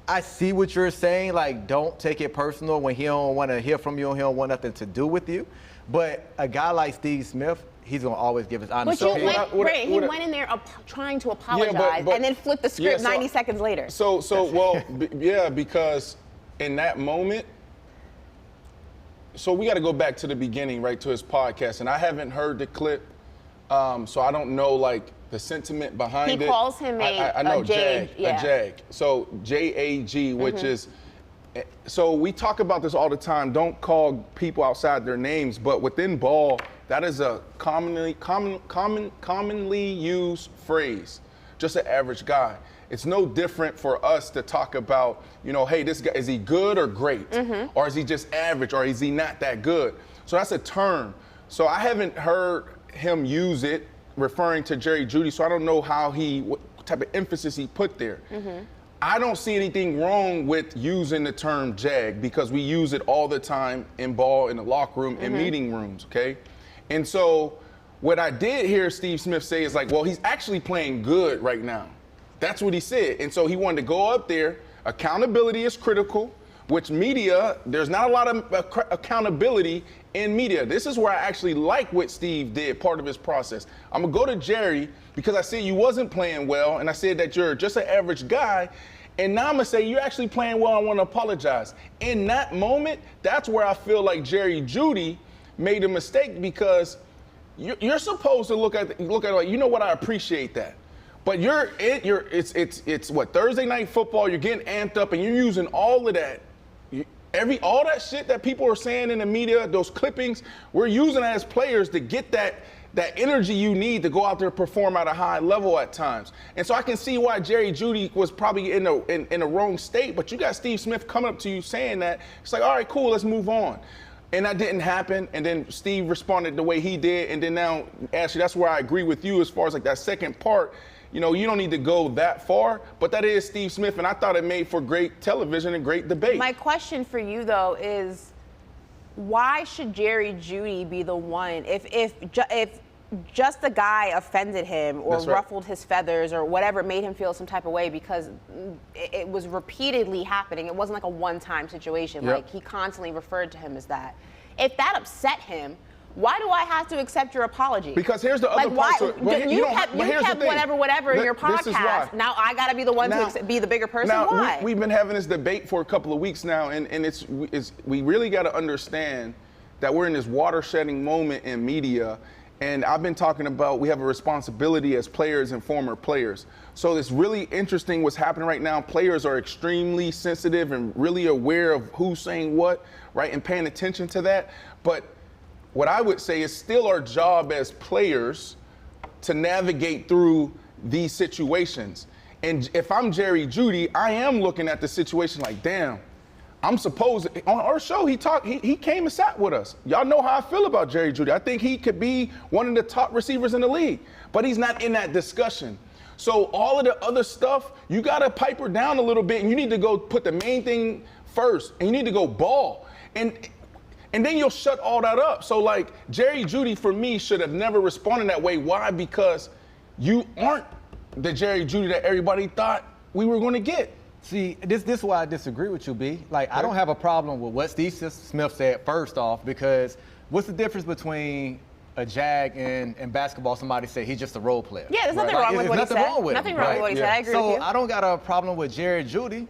I see what you're saying. Like, don't take it personal when he don't want to hear from you and he don't want nothing to do with you. But a guy like Steve Smith, he's going to always give his honest But opinion. he went in there trying to apologize and then flipped the script 90 seconds later. Because in that moment, so we got to go back to the beginning, right, to his podcast. And I haven't heard the clip, so I don't know, like, the sentiment behind it. He calls him I know, a jag. A jag. So JAG, which is, so we talk about this all the time. Don't call people outside their names, but within ball, that is a commonly used phrase. Just an average guy. It's no different for us to talk about, you know, hey, this guy, is he good or great? Or is he just average, or is he not that good? So that's a term. So I haven't heard him use it referring to Jerry Jeudy, so I don't know what type of emphasis he put there. I don't see anything wrong with using the term jag because we use it all the time in ball, in the locker room, in meeting rooms, okay? And so what I did hear Steve Smith say is like, well, he's actually playing good right now. That's what he said. And so he wanted to go up there. Accountability is critical, which media, there's not a lot of accountability in media. This is where I actually like what Steve did, part of his process. I'm going to go to Jerry because I said you wasn't playing well, and I said that you're just an average guy. And now I'm going to say you're actually playing well. I want to apologize. In that moment, that's where I feel like Jerry Jeudy made a mistake because you're supposed to look at it like, you know what, I appreciate that. But it's what, Thursday night football, you're getting amped up and you're using all of that. All that shit that people are saying in the media, those clippings, we're using it as players to get that energy you need to go out there and perform at a high level at times. And so I can see why Jerry Jeudy was probably in the wrong state, but you got Steve Smith coming up to you saying that. It's like, all right, cool, let's move on. And that didn't happen, and then Steve responded the way he did, and then now, Ashley, that's where I agree with you as far as like that second part. You know, you don't need to go that far, but that is Steve Smith, and I thought it made for great television and great debate. My question for you, though, is why should Jerry Jeudy be the one, if just the guy offended him or ruffled his feathers or whatever, made him feel some type of way because it was repeatedly happening. It wasn't like a one-time situation. Like, he constantly referred to him as that. If that upset him, why do I have to accept your apology? Because here's the other part to it. You kept whatever in your podcast. Now I got to be the one to be the bigger person. Why? We've been having this debate for a couple of weeks now, and we really got to understand that we're in this watershedding moment in media. And I've been talking about we have a responsibility as players and former players. So it's really interesting what's happening right now. Players are extremely sensitive and really aware of who's saying what, right, and paying attention to that. But what I would say is still our job as players to navigate through these situations. And if I'm Jerry Jeudy, I am looking at the situation like, damn, I'm supposed to, on our show, he came and sat with us. Y'all know how I feel about Jerry Jeudy. I think he could be one of the top receivers in the league, but he's not in that discussion. So all of the other stuff, you got to pipe her down a little bit, and you need to go put the main thing first, and you need to go ball. And then you'll shut all that up. So, like, Jerry Jeudy, for me, should have never responded that way. Why? Because you aren't the Jerry Jeudy that everybody thought we were going to get. See, this is why I disagree with you, B. Like, I don't have a problem with what Steve Smith said first off, because what's the difference between a jag and basketball? Somebody said he's just a role player. Yeah, there's nothing wrong with what he said. Nothing wrong with what he said. I agree with you. So I don't got a problem with Jerry Jeudy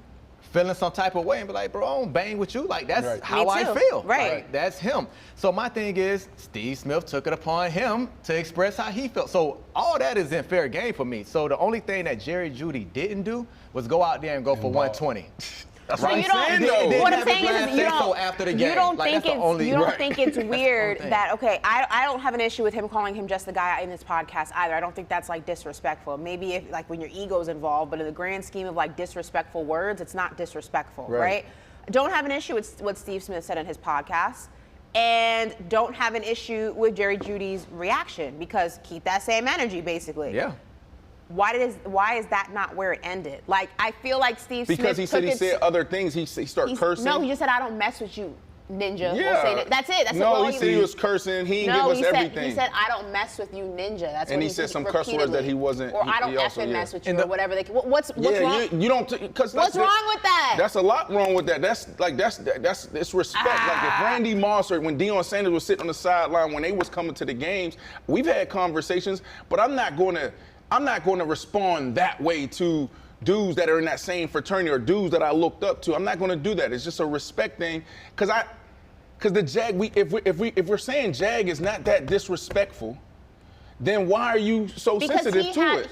feeling some type of way and be like, bro, I don't bang with you. Like, that's how I feel. Right. Like, that's him. So my thing is, Steve Smith took it upon him to express how he felt. So all that is in fair game for me. So the only thing that Jerry Jeudy didn't do was go out there and go for 120. That's So what you I'm don't. saying, though. What I'm saying is, you so don't. after the You game. don't Like, think that's the only- you don't Right. think it's weird thing. that okay? I don't have an issue with him calling him just the guy in this podcast either. I don't think that's like disrespectful. Maybe if like when your ego's involved, but in the grand scheme of like disrespectful words, it's not disrespectful, right? Don't have an issue with what Steve Smith said in his podcast. And don't have an issue with Jerry Jeudy's reaction because keep that same energy, basically. Yeah. Why is that not where it ended? Like I feel like Steve Because Smith he said other things. He started cursing. No, he just said I don't mess with you, ninja. Yeah. We'll say that. That's it. That's no, all he said he was cursing. He didn't give us everything. He said I don't mess with you, ninja. That's And what he said some curse words that he wasn't. Or I don't he also, effing mess with you, And or whatever. What's wrong? You don't because What's wrong with that? That's a lot wrong with that. That's it's respect. Like if Randy Moss or when Deion Sanders was sitting on the sideline when they was coming to the games, we've had conversations, but I'm not going to respond that way to dudes that are in that same fraternity or dudes that I looked up to. I'm not going to do that. It's just a respect thing because the Jag, if we're saying Jag is not that disrespectful, then why are you so sensitive to it?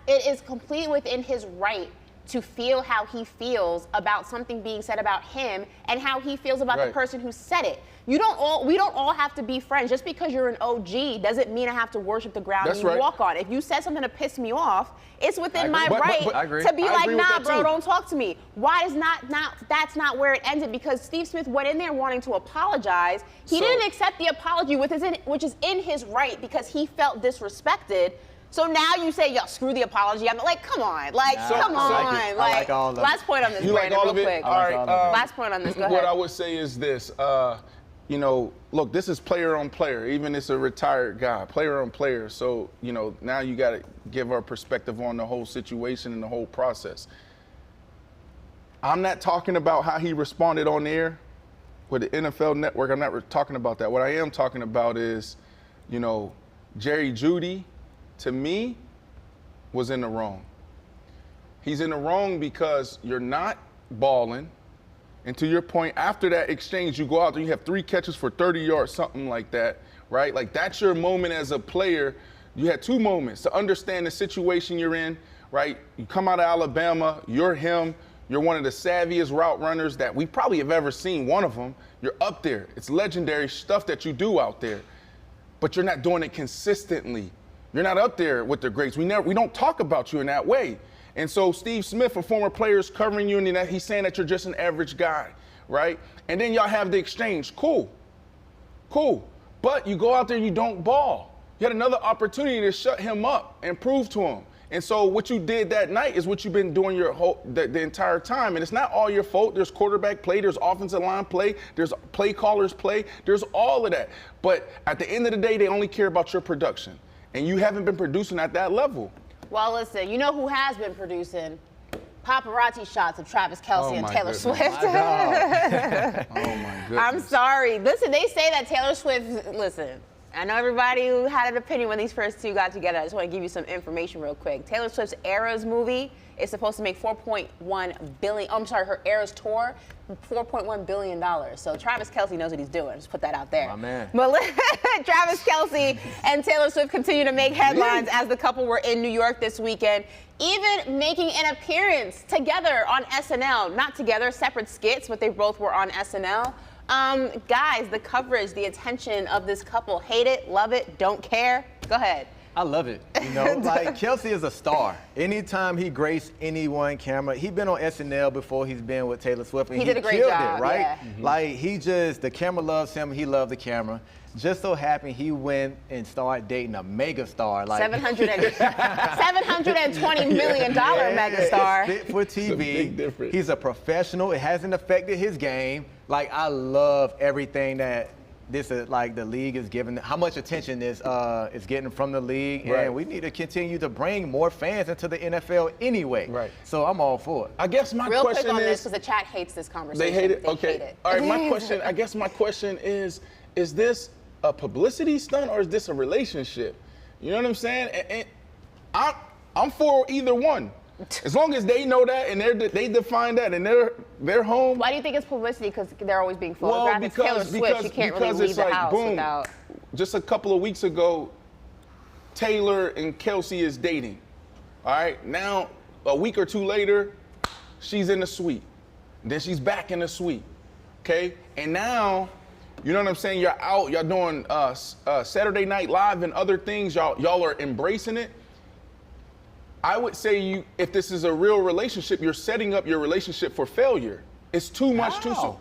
It is completely within his right to feel how he feels about something being said about him and how he feels about the person who said it. We don't all have to be friends. Just because you're an OG doesn't mean I have to worship the ground you walk on. If you said something to piss me off, it's within my right to be like, nah, bro, don't talk to me. Why is that's not where it ended? Because Steve Smith went in there wanting to apologize. He didn't accept the apology, which is in his right because he felt disrespected. So now you say, yo, screw the apology. I'm like, come on. Come on. I like all of it. Last point on this, You like Brandon, all real of it? quick. All right. Last point on this, go ahead. What I would say is this. Look, this is player on player. Even it's a retired guy, player on player. So, now you got to give our perspective on the whole situation and the whole process. I'm not talking about how he responded on air with the NFL Network. I'm not talking about that. What I am talking about is, Jerry Jeudy, to me, was in the wrong. He's in the wrong because you're not balling. And to your point, after that exchange, you go out there, you have 3 catches for 30 yards, something like that, right? Like, that's your moment as a player. You had 2 moments to understand the situation you're in, right? You come out of Alabama, you're him. You're one of the savviest route runners that we probably have ever seen, one of them. You're up there. It's legendary stuff that you do out there. But you're not doing it consistently. You're not up there with the greats. We don't talk about you in that way. And so Steve Smith, a former player, is covering you, and he's saying that you're just an average guy, right? And then y'all have the exchange. Cool. But you go out there and you don't ball. You had another opportunity to shut him up and prove to him. And so what you did that night is what you've been doing the entire time. And it's not all your fault. There's quarterback play, there's offensive line play, there's play callers play, there's all of that. But at the end of the day, they only care about your production. And you haven't been producing at that level. Well, listen, you know who has been producing? Paparazzi shots of Travis Kelce and Taylor Swift. Oh, my goodness. I'm sorry. Listen, they say that Taylor Swift, listen, I know everybody who had an opinion when these first 2 got together. I just want to give you some information real quick. Taylor Swift's Eras movie is supposed to make $4.1 billion. Oh, I'm sorry, her Eras tour, $4.1 billion. So Travis Kelce knows what he's doing. Just put that out there. My man. But Travis Kelce and Taylor Swift continue to make headlines as the couple were in New York this weekend, even making an appearance together on SNL. Not together, separate skits, but they both were on SNL. Guys, the coverage, the attention of this couple, hate it, love it, don't care. Go ahead. I love it. Like Kelce is a star. Anytime he graced any one camera, he's been on SNL before he's been with Taylor Swift, and he did a great killed job, it, right? yeah. Like the camera loves him. He loved the camera. Just so happened he went and started dating a mega star, like $720 million megastar. Fit for TV. It's a big difference. He's a professional. It hasn't affected his game. Like, I love everything that this is, like, the league is giving, how much attention is getting from the league, and we need to continue to bring more fans into the NFL anyway. Right. So I'm all for it. I guess my Real question quick on this, is, because the chat hates this conversation. they hate it. Okay. Hate it. All right. My question is this a publicity stunt or is this a relationship? You know what I'm saying? And I'm for either one. As long as they know that and they define that and they're home. Why do you think it's publicity? Because they're always being photographed. It's Taylor Swift. She can't really leave it's the like, house boom, without. Just a couple of weeks ago, Taylor and Kelce is dating. All right. Now, a week or 2 later, she's in the suite. Then she's back in the suite, okay? And now, you know what I'm saying? You're out, y'all doing Saturday Night Live and other things. Y'all are embracing it. I would say if this is a real relationship, you're setting up your relationship for failure. It's too much too soon.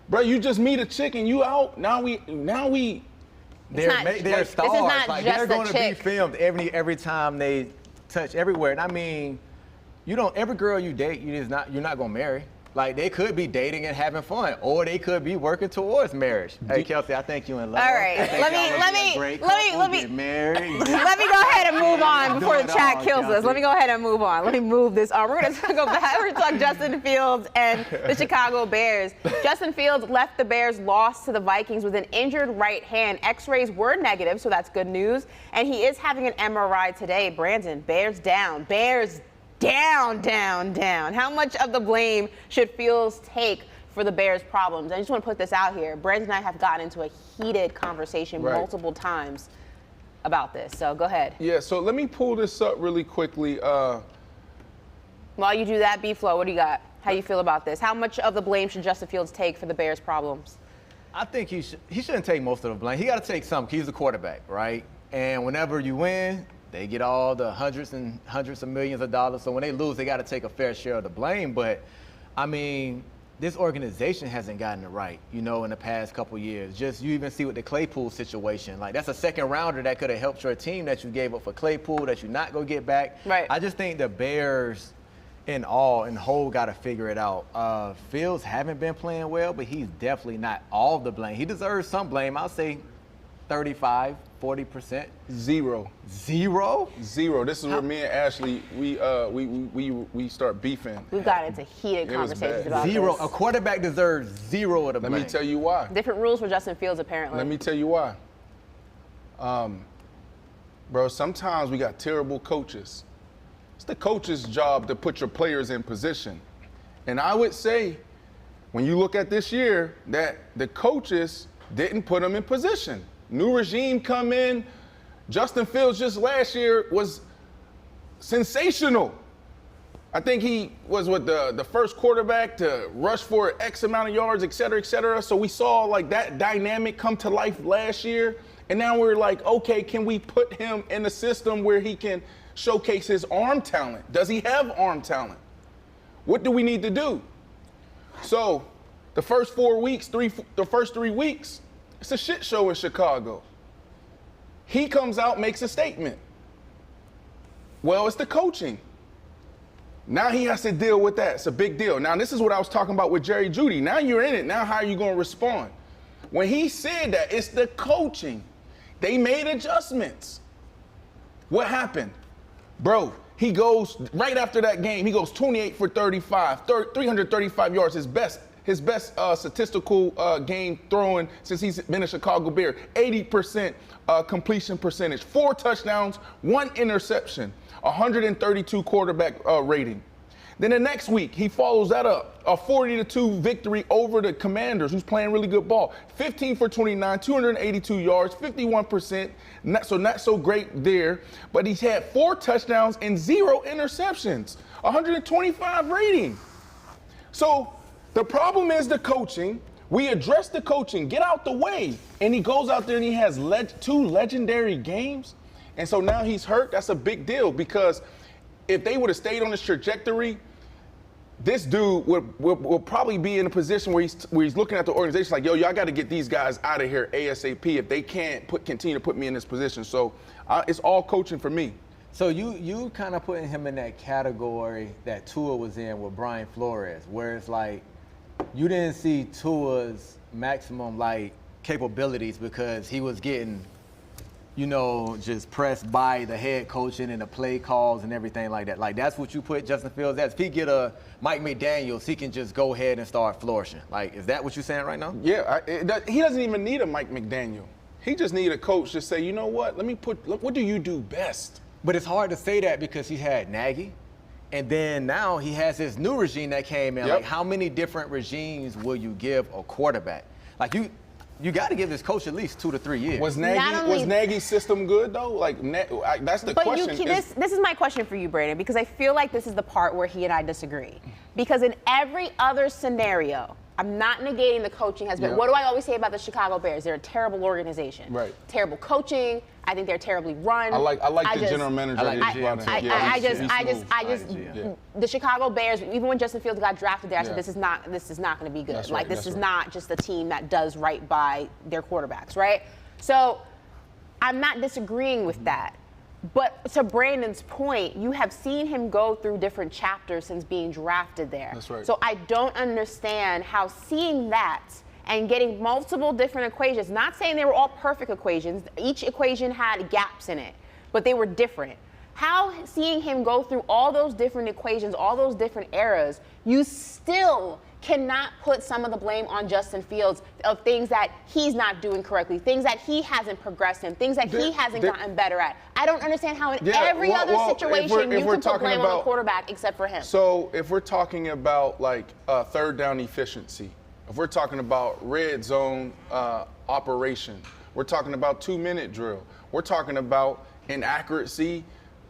Bro, you just meet a chick and you out. Now we. They're stars. This is not like just they're going to be chick. filmed every time they touch everywhere. And I mean, every girl you date, you're not going to marry. Like, they could be dating and having fun, or they could be working towards marriage. Hey, Kelce, I think you in love. All right, let me married. let me go ahead and move on before the chat kills us. Let me go ahead and move on. Let me move this on. We're going to go back. We're going to talk Justin Fields and the Chicago Bears. Justin Fields left the Bears' loss to the Vikings with an injured right hand. X-rays were negative, so that's good news. And he is having an MRI today. Brandon, Bears down. Bears down. How much of the blame should Fields take for the Bears' problems? I just want to put this out here. Brandon and I have gotten into a heated conversation multiple times about this. So go ahead. Yeah, so let me pull this up really quickly. While you do that, B-Flow, what do you got? How you feel about this? How much of the blame should Justin Fields take for the Bears' problems? I think he shouldn't take most of the blame. He got to take some. He's the quarterback, right? And whenever you win, they get all the hundreds and hundreds of millions of dollars. So when they lose, they got to take a fair share of the blame. But, I mean, this organization hasn't gotten it right, in the past couple years. Just you even see with the Claypool situation. Like, that's a second rounder that could have helped your team that you gave up for Claypool that you're not going to get back. Right. I just think the Bears in whole got to figure it out. Fields haven't been playing well, but he's definitely not all the blame. He deserves some blame. I'll say 35, 40%. Zero. Zero? Zero. This is where me and Ashley, we start beefing. We've got into heated It was conversations bad. about Zero. this. A quarterback deserves zero of the blame. Let me tell you why. Different rules for Justin Fields, apparently. Let me tell you why. Bro, sometimes we got terrible coaches. It's the coach's job to put your players in position. And I would say, when you look at this year, that the coaches didn't put them in position. New regime come in. Justin Fields just last year was sensational. I think he was the first quarterback to rush for X amount of yards, et cetera, et cetera. So we saw like that dynamic come to life last year. And now we're like, okay, can we put him in a system where he can showcase his arm talent? Does he have arm talent? What do we need to do? So the first 4 weeks, the first 3 weeks, it's a shit show in Chicago. He comes out, makes a statement. Well, it's the coaching. Now he has to deal with that. It's a big deal. Now, this is what I was talking about with Jerry Jeudy. Now you're in it. Now how are you going to respond? When he said that, it's the coaching. They made adjustments. What happened? Bro, he goes, right after that game, he goes 28 for 35, 335 yards, his best statistical game throwing since he's been a Chicago Bear. 80% completion percentage, 4 touchdowns, 1 interception, 132 quarterback rating. Then the next week, he follows that up, a 40-2 victory over the Commanders, who's playing really good ball. 15 for 29, 282 yards, 51%, not so great there. But he's had 4 touchdowns and 0 interceptions, 125 rating. So the problem is the coaching. We address the coaching, get out the way. And he goes out there and he has 2 legendary games. And so now he's hurt. That's a big deal because if they would have stayed on this trajectory, this dude would probably be in a position where he's looking at the organization like, yo, y'all got to get these guys out of here ASAP if they can't continue to put me in this position. So it's all coaching for me. So you kind of putting him in that category that Tua was in with Brian Flores, where it's like you didn't see Tua's maximum like capabilities because he was getting, just pressed by the head coaching and the play calls and everything like that. Like, that's what you put Justin Fields as. If he get a Mike McDaniels, he can just go ahead and start flourishing. Like, is that what you're saying right now? Yeah, he doesn't even need a Mike McDaniel. He just need a coach to say, you know what, what do you do best? But it's hard to say that because he had Nagy, and then now he has this new regime that came in. Yep. Like, how many different regimes will you give a quarterback? Like, you got to give this coach at least 2 to 3 years. Was Not only- Nagy's system good though? Like that's the But question. this is my question for you, Brandon, because I feel like this is the part where he and I disagree. Because in every other scenario, I'm not negating the coaching has been. Yeah. What do I always say about the Chicago Bears? They're a terrible organization. Right. Terrible coaching. I think they're terribly run. I like the general manager. I like that the he brought GM. in. Yeah. The Chicago Bears, even when Justin Fields got drafted there, I said Yeah. this is not going to be good. That's Like right, this that's is right. not just a team that does right by their quarterbacks, right? So I'm not disagreeing with that. But to Brandon's point, you have seen him go through different chapters since being drafted there. That's right. So I don't understand how seeing that and getting multiple different equations, not saying they were all perfect equations, each equation had gaps in it, but they were different. How seeing him go through all those different equations, all those different eras, you still cannot put some of the blame on Justin Fields of things that he's not doing correctly, things that he hasn't progressed in, things that he hasn't gotten better at. I don't understand how in every other situation you can put blame on the quarterback except for him. So if we're talking about like third down efficiency, if we're talking about red zone operation, we're talking about 2-minute drill, we're talking about inaccuracy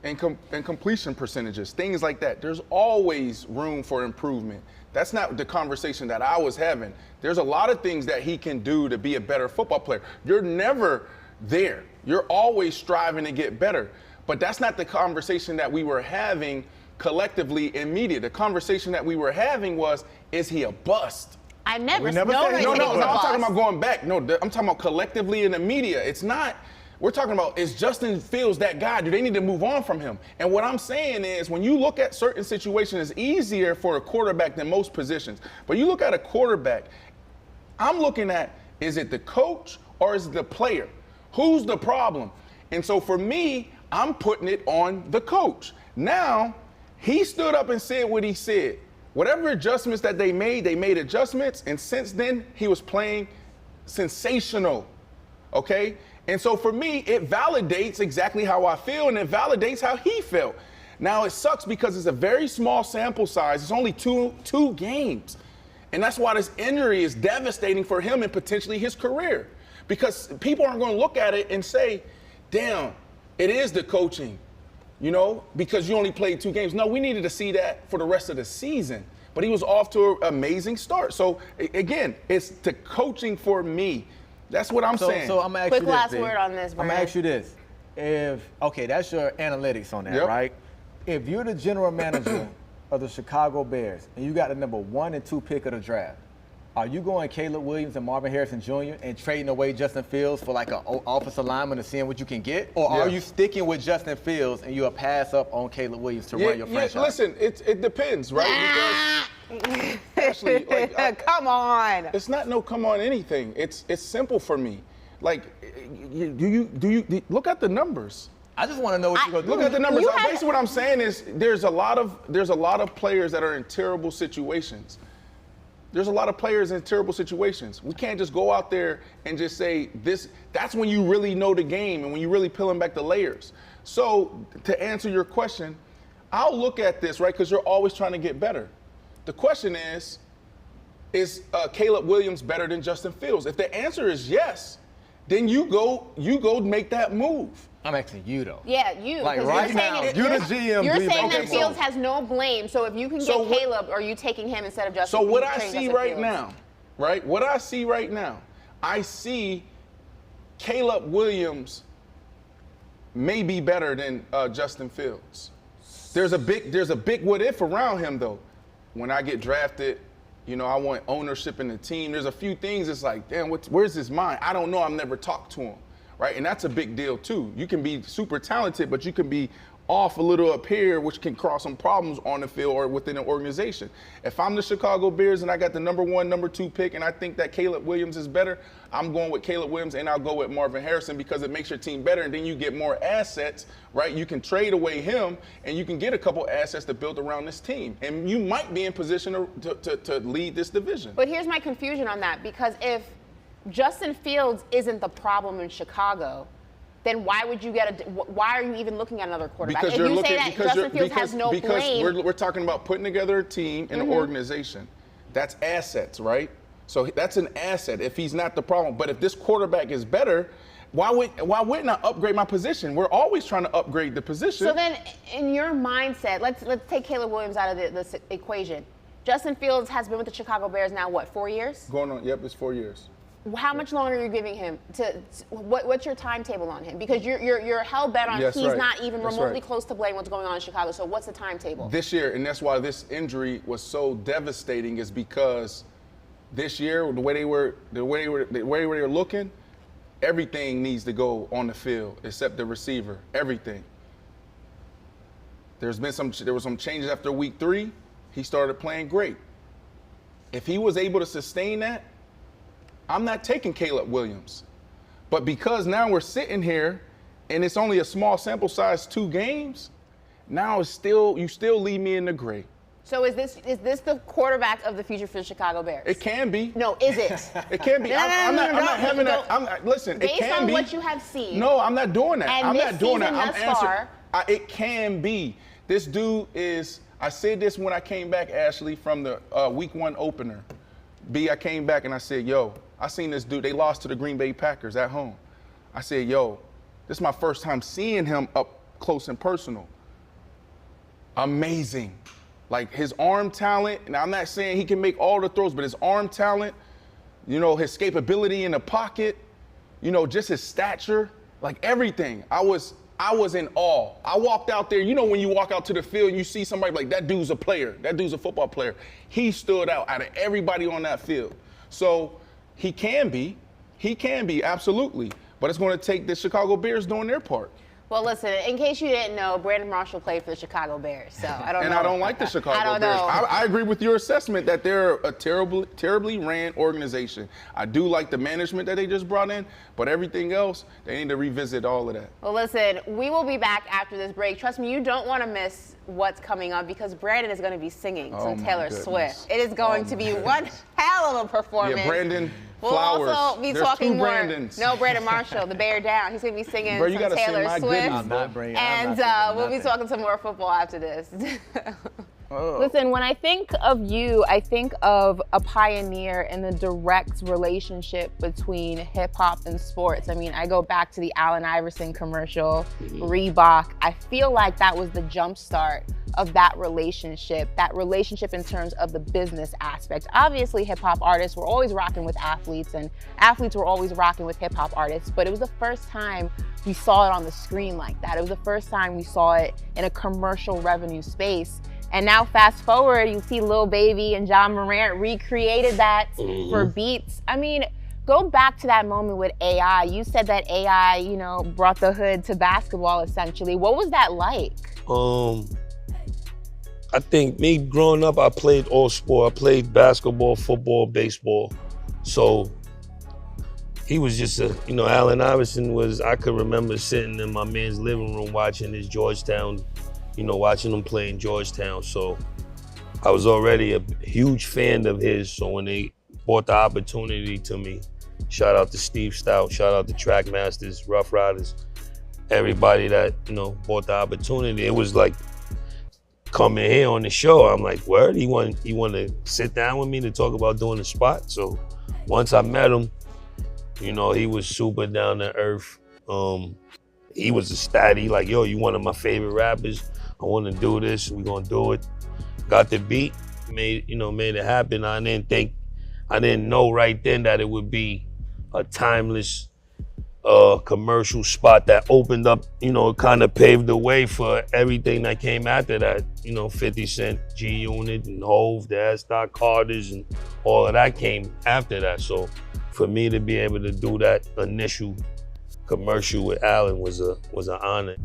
and completion percentages, things like that. There's always room for improvement. That's not the conversation that I was having. There's a lot of things that he can do to be a better football player. You're never there. You're always striving to get better. But that's not the conversation that we were having collectively in media. The conversation that we were having was, is he a bust? I never said said he No, was he's a I'm talking bust. about going back. No, I'm talking about collectively in the media. It's not. We're talking about, is Justin Fields that guy? Do they need to move on from him? And what I'm saying is, when you look at certain situations, it's easier for a quarterback than most positions. But you look at a quarterback, I'm looking at, is it the coach or is it the player? Who's the problem? And so for me, I'm putting it on the coach. Now, he stood up and said what he said. Whatever adjustments that they made adjustments. And since then, he was playing sensational. Okay? And so for me, it validates exactly how I feel, and it validates how he felt. Now, it sucks because it's a very small sample size. It's only two games. And that's why this injury is devastating for him and potentially his career. Because people aren't going to look at it and say, damn, it is the coaching, because you only played 2 games. No, we needed to see that for the rest of the season. But he was off to an amazing start. So, again, it's the coaching for me. That's what I'm saying. So I'm gonna ask Quick you this. last B. word on this, I'm gonna Brandon. ask you this. That's your analytics on that, Yep. right? If you're the general manager of the Chicago Bears and you got the number 1 and 2 pick of the draft, are you going Caleb Williams and Marvin Harrison Jr. and trading away Justin Fields for like an offensive lineman and seeing what you can get? Or are Yeah. you sticking with Justin Fields and you'll pass up on Caleb Williams to run your franchise? Listen, it depends, right? Because actually, Come on. it's not no come on anything. It's simple for me. Like, do you look at the numbers? I just want to know what you're going to do. Look at the numbers. You have- Basically, what I'm saying is there's a lot of players that are in terrible situations. There's a lot of players in terrible situations. We can't just go out there and just say this. That's when you really know the game and when you really peeling back the layers. So to answer your question, I'll look at this, right, because you're always trying to get better. The question is Caleb Williams better than Justin Fields? If the answer is yes, then you go make that move. I'm asking you, though. Yeah, you. Like 'cause right you're saying now, it- you're the GM. You're Breathe. saying Okay, that so- Fields has no blame. So if you can get So what- Caleb, are you taking him instead of Justin? So what I trading see Justin right Fields? now, right? What I see right now, I see Caleb Williams may be better than Justin Fields. There's a big what if around him though. When I get drafted, I want ownership in the team. There's a few things. It's like, damn, where's his mind? I don't know. I've never talked to him, right? And that's a big deal too. You can be super talented, but you can be off a little up here, which can cause some problems on the field or within an organization. If I'm the Chicago Bears and I got the number 1, number 2 pick, and I think that Caleb Williams is better, I'm going with Caleb Williams, and I'll go with Marvin Harrison because it makes your team better, and then you get more assets, right? You can trade away him, and you can get a couple assets to build around this team, and you might be in position to lead this division. But here's my confusion on that, because if Justin Fields isn't the problem in Chicago, then why would you why are you even looking at another quarterback? Because if you say that Justin Fields has no blame. We're talking about putting together a team and an organization. That's assets, right? So that's an asset if he's not the problem. But if this quarterback is better, why wouldn't I upgrade my position? We're always trying to upgrade the position. So then, in your mindset, let's take Caleb Williams out of this equation. Justin Fields has been with the Chicago Bears now, what, 4 years? Going on, yep, it's 4 years. How much longer are you giving him? What's your timetable on him? Because you're hell bent on he's not even remotely close to blame what's going on in Chicago. So what's the timetable? This year, and that's why this injury was so devastating, is because this year the way they were looking, everything needs to go on the field except the receiver. Everything. There were some changes after week 3. He started playing great. If he was able to sustain that, I'm not taking Caleb Williams. But because now we're sitting here and it's only a small sample size, 2 games, now you still leave me in the gray. So is this the quarterback of the future for the Chicago Bears? It can be. No, is it? It can be. I'm not having that. Listen, it can be. Based on what you have seen. No, I'm not doing that. And I'm this not doing that. season I'm thus far, answering. It can be. This dude is. I said this when I came back, Ashley, from the week 1 opener. I came back and I said, yo, I seen this dude. They lost to the Green Bay Packers at home. I said, yo, this is my first time seeing him up close and personal. Amazing. Like his arm talent, and I'm not saying he can make all the throws, but his arm talent, his escapability in the pocket, just his stature, like everything. I was in awe. I walked out there, when you walk out to the field and you see somebody like, that dude's a player, that dude's a football player. He stood out of everybody on that field. So he can be, absolutely. But it's going to take the Chicago Bears doing their part. Well, listen, in case you didn't know, Brandon Marshall played for the Chicago Bears, so I don't know. And I don't like the Chicago Bears. know. I agree with your assessment that they're a terribly ran organization. I do like the management that they just brought in, but everything else, they need to revisit all of that. Well, listen, we will be back after this break. Trust me, you don't want to miss what's coming up because Brandon is going to be singing some Taylor Swift. It is going to be one hell of a performance. Yeah, Brandon. We'll Flowers. also be There's talking 2 more. Brandons. No, Brandon Marshall, the Bear Down. He's going to be singing Bro, you some gotta sing Taylor my Swift. goodies, I'm not bringing. And we'll be talking some more football after this. Oh. Listen, when I think of you, I think of a pioneer in the direct relationship between hip hop and sports. I mean, I go back to the Allen Iverson commercial, Reebok. I feel like that was the jumpstart of that relationship in terms of the business aspect. Obviously, hip hop artists were always rocking with athletes, and athletes were always rocking with hip hop artists, but it was the first time we saw it on the screen like that. It was the first time we saw it in a commercial revenue space. And now fast forward, you see Lil Baby and John Morant recreated that for beats. I mean, go back to that moment with AI. You said that AI, brought the hood to basketball essentially. What was that like? I think me growing up, I played all sport. I played basketball, football, baseball. So he was just Allen Iverson I could remember sitting in my man's living room watching his Georgetown, watching him play in Georgetown. So I was already a huge fan of his. So when they brought the opportunity to me, shout out to Steve Stout, shout out to Trackmasters, Rough Riders, everybody that, brought the opportunity. It was like coming here on the show. I'm like, word, he want to sit down with me to talk about doing the spot. So once I met him, he was super down to earth. He was a stat. He like, yo, you one of my favorite rappers. I want to do this. We gonna do it. Got the beat, made it happen. I didn't know right then that it would be a timeless commercial spot that opened up, kind of paved the way for everything that came after that. 50 Cent, G-Unit, and Hove, the S-Dot Carters, and all of that came after that. So for me to be able to do that initial commercial with Allen was an honor.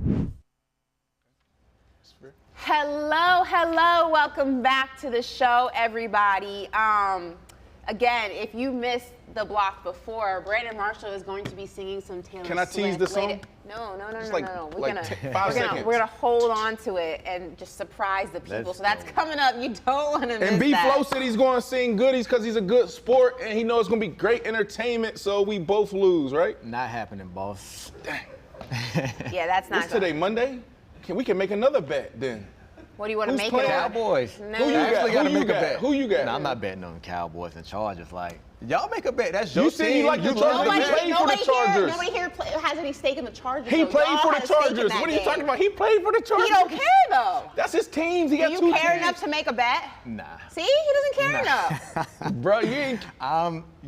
Hello, welcome back to the show, everybody. Again, if you missed the block before, Brandon Marshall is going to be singing some Taylor Swift. Can I tease the song? No. We're gonna hold on to it and just surprise the people. So that's coming up. You don't want to miss And that. B-Flow said he's going to sing goodies because he's a good sport and he knows it's going to be great entertainment, so we both lose, right? Not happening, boss. Dang. Yeah, that's not What's today, Monday? We can make another bet then. What do you want to Who's make playing? it on? Cowboys. No. Who you I actually got? gotta Who you make a got? bet. Who you got? No, I'm not betting on the Cowboys and Chargers. Y'all make a bet. That's your You said team. you like the love Chargers. the He bet. played for the Chargers. Nobody here has any stake in the Chargers. He though. played Y'all for had the a stake in Chargers. that What are you game. talking about? He played for the Chargers. He don't care though. That's his teams. He Do got you two care teams. enough to make a bet? Nah. See, he doesn't care enough. Bro, you ain't.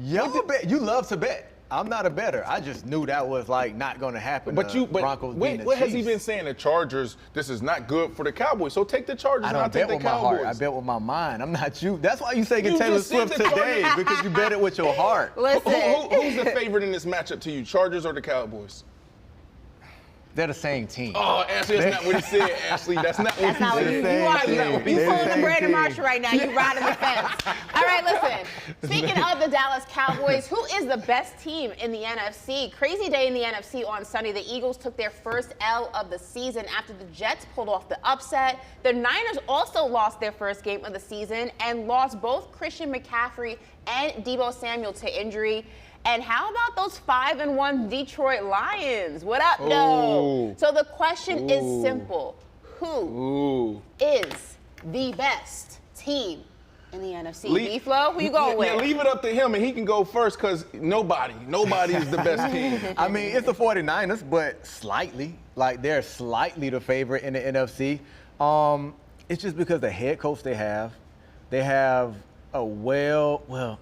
Y'all bet. You love to bet. I'm not a bettor. I just knew that was like not going to happen. But Broncos beating the what has he Chiefs. been saying? The Chargers, this is not good for the Cowboys. So take the Chargers I and don't I'll take bet the with my Cowboys. heart. I bet with my mind. I'm not you. That's why you say You Taylor just said Swift the today Chargers. because you bet it with your heart. Listen, Who's the favorite in this matchup to you, Chargers or the Cowboys? They're the same team. Oh, Ashley, that's not what he said, Ashley. That's not what that's not what he you said. are. They're the You same pulling the team. Brandon Marshall right now. You riding the fence. All right, listen. Speaking of the Dallas Cowboys, who is the best team in the NFC? Crazy day in the NFC on Sunday. The Eagles took their first L of the season after the Jets pulled off the upset. The Niners also lost their first game of the season and lost both Christian McCaffrey and Deebo Samuel to injury. And how about those 5-1 Detroit Lions? What up, though? Ooh. So the question is simple. Who is the best team in the NFC? B-Flow, who you going with? Yeah, leave it up to him, and he can go first because nobody is the best team. I mean, it's the 49ers, but slightly. Like, they're slightly the favorite in the NFC. It's just because the head coach they have a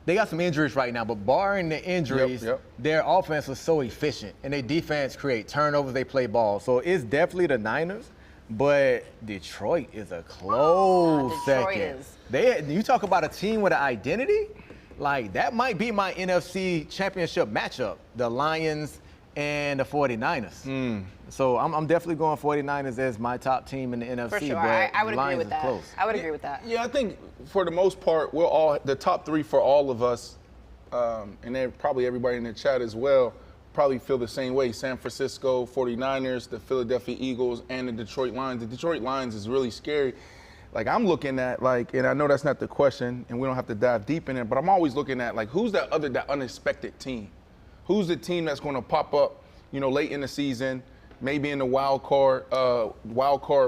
they got some injuries right now, but barring the injuries, their offense was so efficient, and their defense create turnovers, they play ball. So it's definitely the Niners, but Detroit is a close second. You talk about a team with an identity, like that might be my NFC championship matchup, the Lions and the 49ers. So I'm definitely going 49ers as my top team in the NFC. For sure, but I would agree Lions with is that. close. I would agree with that. Yeah, I think for the most part, we're all the top three for all of us, and then probably everybody in the chat as well, probably feel the same way. San Francisco 49ers, the Philadelphia Eagles, and the Detroit Lions. The Detroit Lions is really scary. Like, I'm looking at, and I know that's not the question, and we don't have to dive deep in it, but I'm always looking at, who's that unexpected team? Who's the team that's going to pop up, late in the season, maybe in the wild card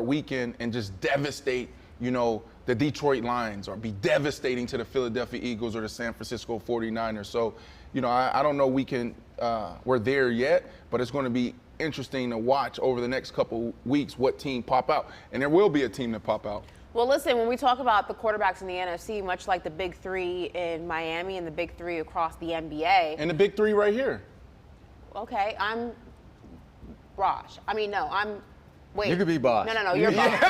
weekend, and just devastate, the Detroit Lions, or be devastating to the Philadelphia Eagles or the San Francisco 49ers. So, I don't know we're there yet, but it's going to be interesting to watch over the next couple weeks what team pop out. And there will be a team that pop out. Well, listen, when we talk about the quarterbacks in the NFC, much like the big three in Miami and the big three across the NBA. And the big three right here. Okay, I'm Raj. Wait. You could be Bosh. No, you're Bosh.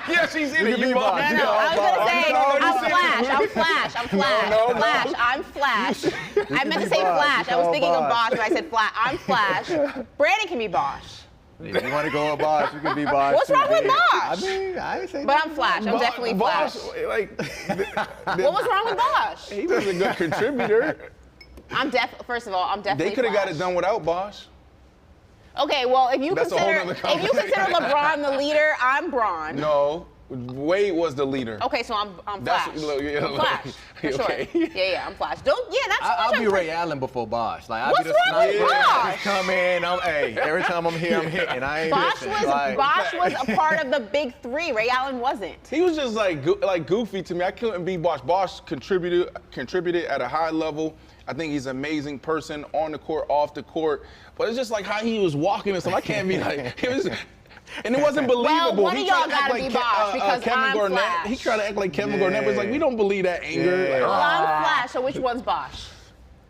Yeah, she's in it. You Bosh. No, I was going to say, I'm Flash. No. I'm Flash. I meant to say Flash. I was thinking of Bosh, but I said Flash. I'm Flash. Brandon can be Bosh. If you want to go with Bosh, you can be Bosh. What's wrong with Bosh? I mean, I ain't saying But I'm Flash. I'm definitely Flash. What was wrong with Bosh? He was a good contributor. First of all, I'm definitely They could have got Flash. it done without Bosh. Okay, well, if you That's a whole consider nother conversation. LeBron the leader, I'm Braun. No, Wade was the leader. Okay, so I'm Flash. Yeah, I'm Flash. For sure. okay. Yeah, I'm Flash. That's I'll what be Ray Allen before Bosh. Like, I'll What's be the wrong with sniper. Bosh? Just come in. Every time I'm here, I'm hitting. I ain't Bosh missing. Bosh was a part of the big three. Ray Allen wasn't. He was just like goofy to me. I couldn't be Bosh. Bosh contributed at a high level. I think he's an amazing person on the court, off the court. But it's just like how he was walking and stuff. I can't be like, it was, and it wasn't believable. Well, one of He y'all tried to act gotta be Bosh because Kevin I'm Garnett. Flash. He tried to act like Kevin Garnett, but it's like, we don't believe that anger. Yeah. Well, I'm Flash, so which one's Bosh?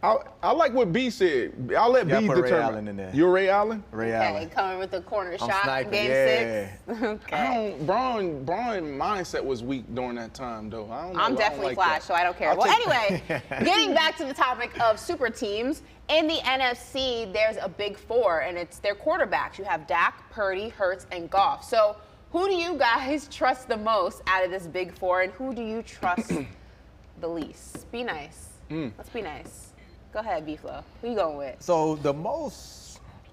I like what B said. I'll let Yeah, B put determine. Ray Allen in there. You're Ray Allen? Ray Okay, Allen. coming with the corner I'm shot sniping, in game yeah. 6. Okay. Braun mindset was weak during that time, though. I don't know. I'm I don't definitely like Flash, that. so I don't care. I'll Well, take- anyway, getting back to the topic of super teams, in the NFC, there's a big four, and it's their quarterbacks. You have Dak, Purdy, Hurts, and Goff. So who do you guys trust the most out of this big four, and who do you trust the least? Be nice. Let's be nice. Go ahead, B-Flow. Who you going with? So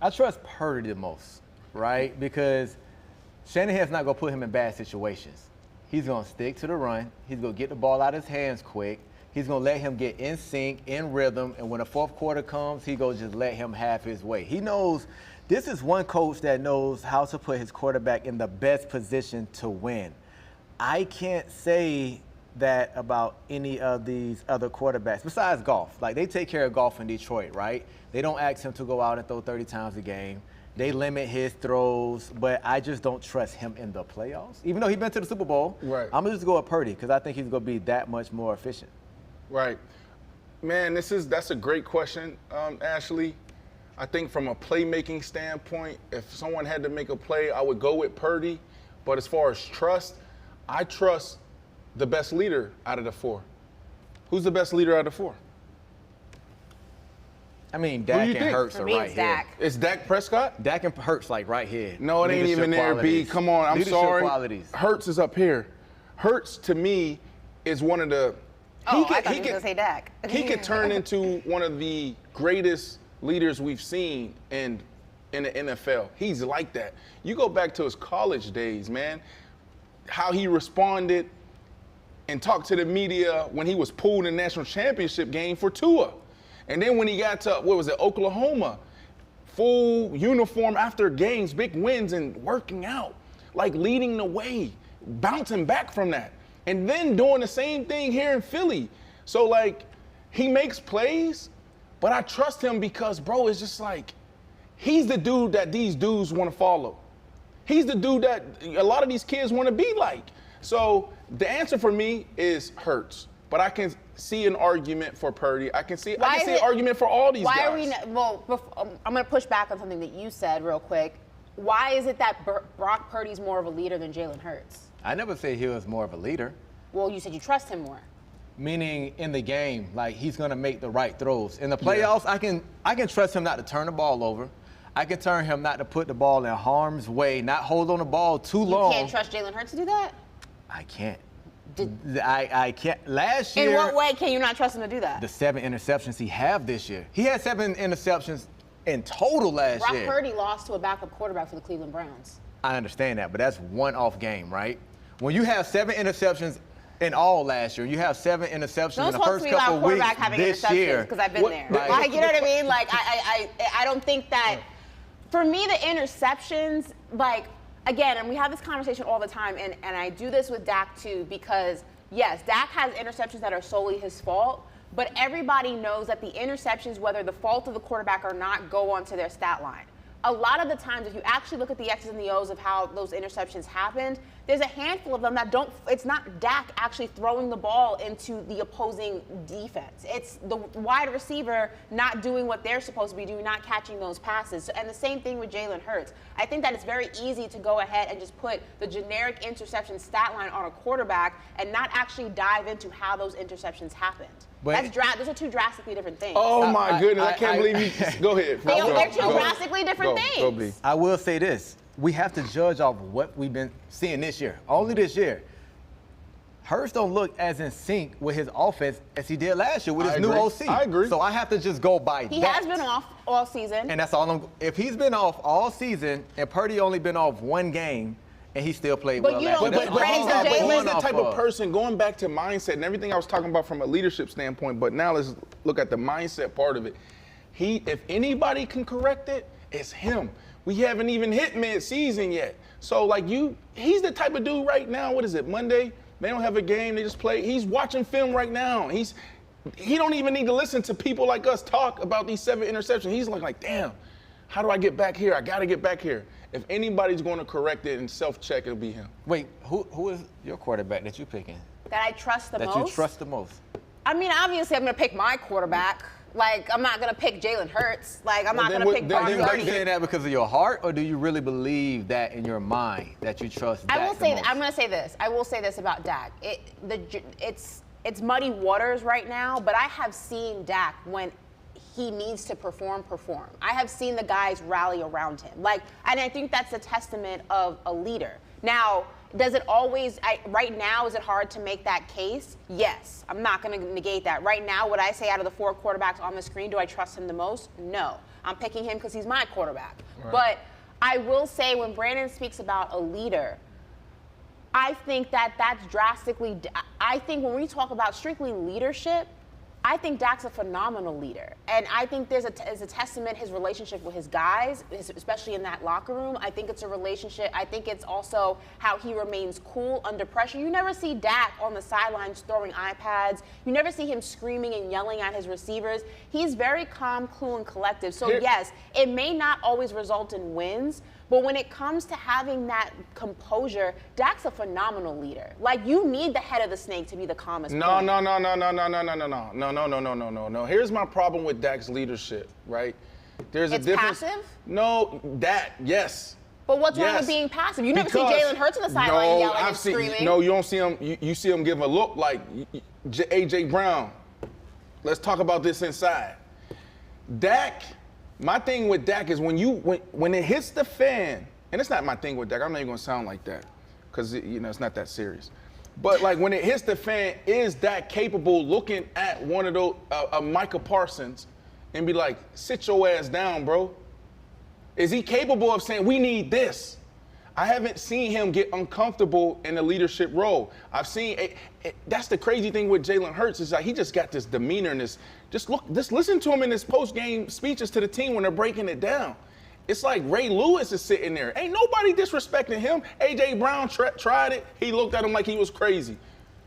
I trust Purdy the most, right? Because Shanahan's not going to put him in bad situations. He's going to stick to the run. He's going to get the ball out of his hands quick. He's going to let him get in sync, in rhythm, and when the fourth quarter comes, he's going to just let him have his way. He knows this is one coach that knows how to put his quarterback in the best position to win. I can't say that about any of these other quarterbacks besides Goff. Like, they take care of Goff in Detroit, right? They don't ask him to go out and throw 30 times a game. They limit his throws, but I just don't trust him in the playoffs. Even though he's been to the Super Bowl, Right. I'm going to just go with Purdy because I think he's going to be that much more efficient. Right. Man, that's a great question, Ashley. I think from a playmaking standpoint, if someone had to make a play, I would go with Purdy. But as far as trust, I trust the best leader out of the four. Who's the best leader out of the four? I mean, Dak and Hurts For are me, right it's here. Dak. It's Dak Prescott? Dak and Hurts like right here. No, it ain't Leadership even there, B. qualities. Come on, I'm Leadership sorry. qualities. Hurts is up here. Hurts, to me, is one of the... Oh, I thought you were going to say Dak. He could turn into one of the greatest leaders we've seen in the NFL. He's like that. You go back to his college days, man, how he responded and talked to the media when he was pulled in the national championship game for Tua. And then when he got to, Oklahoma, full uniform after games, big wins, and working out, like leading the way, bouncing back from that. And then doing the same thing here in Philly. So, like, he makes plays, but I trust him because, bro, it's just like, he's the dude that these dudes want to follow. He's the dude that a lot of these kids want to be like. So the answer for me is Hurts. But I can see an argument for Purdy. I can see an argument for all these guys. Why are we? I'm going to push back on something that you said real quick. Why is it that Brock Purdy's more of a leader than Jalen Hurts? I never say he was more of a leader. Well, you said you trust him more. Meaning in the game, like he's gonna make the right throws. In the playoffs, I can trust him not to turn the ball over. I can turn him not to put the ball in harm's way, not hold on the ball too long. You can't trust Jalen Hurts to do that? I can't. I can't. Last year. In what way can you not trust him to do that? The 7 interceptions he had this year. He had 7 interceptions in total last year. Brock Purdy lost to a backup quarterback for the Cleveland Browns. I understand that, but that's one-off game, right? When you have 7 interceptions in all last year, you have 7 interceptions in the first couple of weeks this year. Because I've been there. Like, you know what I mean? Like, I don't think that. For me, the interceptions, like, again, and we have this conversation all the time, and I do this with Dak too, because yes, Dak has interceptions that are solely his fault, but everybody knows that the interceptions, whether the fault of the quarterback or not, go onto their stat line. A lot of the times, if you actually look at the X's and the O's of how those interceptions happened, there's a handful of them that don't, it's not Dak actually throwing the ball into the opposing defense. It's the wide receiver not doing what they're supposed to be doing, not catching those passes. And the same thing with Jalen Hurts. I think that it's very easy to go ahead and just put the generic interception stat line on a quarterback and not actually dive into how those interceptions happened. But those are two drastically different things. Oh my goodness, I can't believe you. Go ahead. They're two drastically different things. I will say this. We have to judge off what we've been seeing this year. Only this year. Hurts don't look as in sync with his offense as he did last year with his new OC. I agree. So I have to just go by that. He has been off all season. And that's all if he's been off all season and Purdy only been off 1 game and he still played well last year. But he's the type of person, going back to mindset and everything I was talking about from a leadership standpoint, but now let's look at the mindset part of it. If anybody can correct it, it's him. We haven't even hit mid-season yet. So, like, he's the type of dude right now, what is it, Monday? They don't have a game, they just play. He's watching film right now. He don't even need to listen to people like us talk about these 7 interceptions. He's like, damn, how do I get back here? I got to get back here. If anybody's going to correct it and self-check, it'll be him. Wait, who is your quarterback that you're picking? That I trust the most? That you trust the most? I mean, obviously, I'm going to pick my quarterback. Like, I'm not going to pick Jalen Hurts. Like, I'm not going to pick Brock Purdy. Are you saying that because of your heart, or do you really believe that in your mind that you trust Dak the most? I'm going to say this. I will say this about Dak. It's muddy waters right now, but I have seen Dak when he needs to perform. I have seen the guys rally around him. And I think that's a testament of a leader. Now, does it always, right now, is it hard to make that case? Yes. I'm not going to negate that. Right now, would I say out of the 4 quarterbacks on the screen, do I trust him the most? No. I'm picking him because he's my quarterback. Right. But I will say when Brandon speaks about a leader, I think that's drastically, I think when we talk about strictly leadership, I think Dak's a phenomenal leader. And I think there's a testament, his relationship with his guys, especially in that locker room. I think it's a relationship. I think it's also how he remains cool under pressure. You never see Dak on the sidelines throwing iPads. You never see him screaming and yelling at his receivers. He's very calm, cool, and collective. So, yes, it may not always result in wins, but when it comes to having that composure, Dak's a phenomenal leader. Like, you need the head of the snake to be the calmest. No. Here's my problem with Dak's leadership, right? There's a difference. Passive? No, that, yes. But what's wrong with being passive? You never see Jalen Hurts on the sideline yelling and screaming. No, you don't see him. You see him give a look like A.J. Brown. Let's talk about this inside. Dak. My thing with Dak is when it hits the fan, and it's not my thing with Dak. I'm not even gonna sound like that, because it's not that serious. But like when it hits the fan, is Dak capable looking at one of those Micah Parsons and be like, "Sit your ass down, bro"? Is he capable of saying, "We need this"? I haven't seen him get uncomfortable in a leadership role. I've seen that's the crazy thing with Jalen Hurts is like he just got this demeanor and this. Just listen to him in his post-game speeches to the team when they're breaking it down. It's like Ray Lewis is sitting there. Ain't nobody disrespecting him. A.J. Brown tried it. He looked at him like he was crazy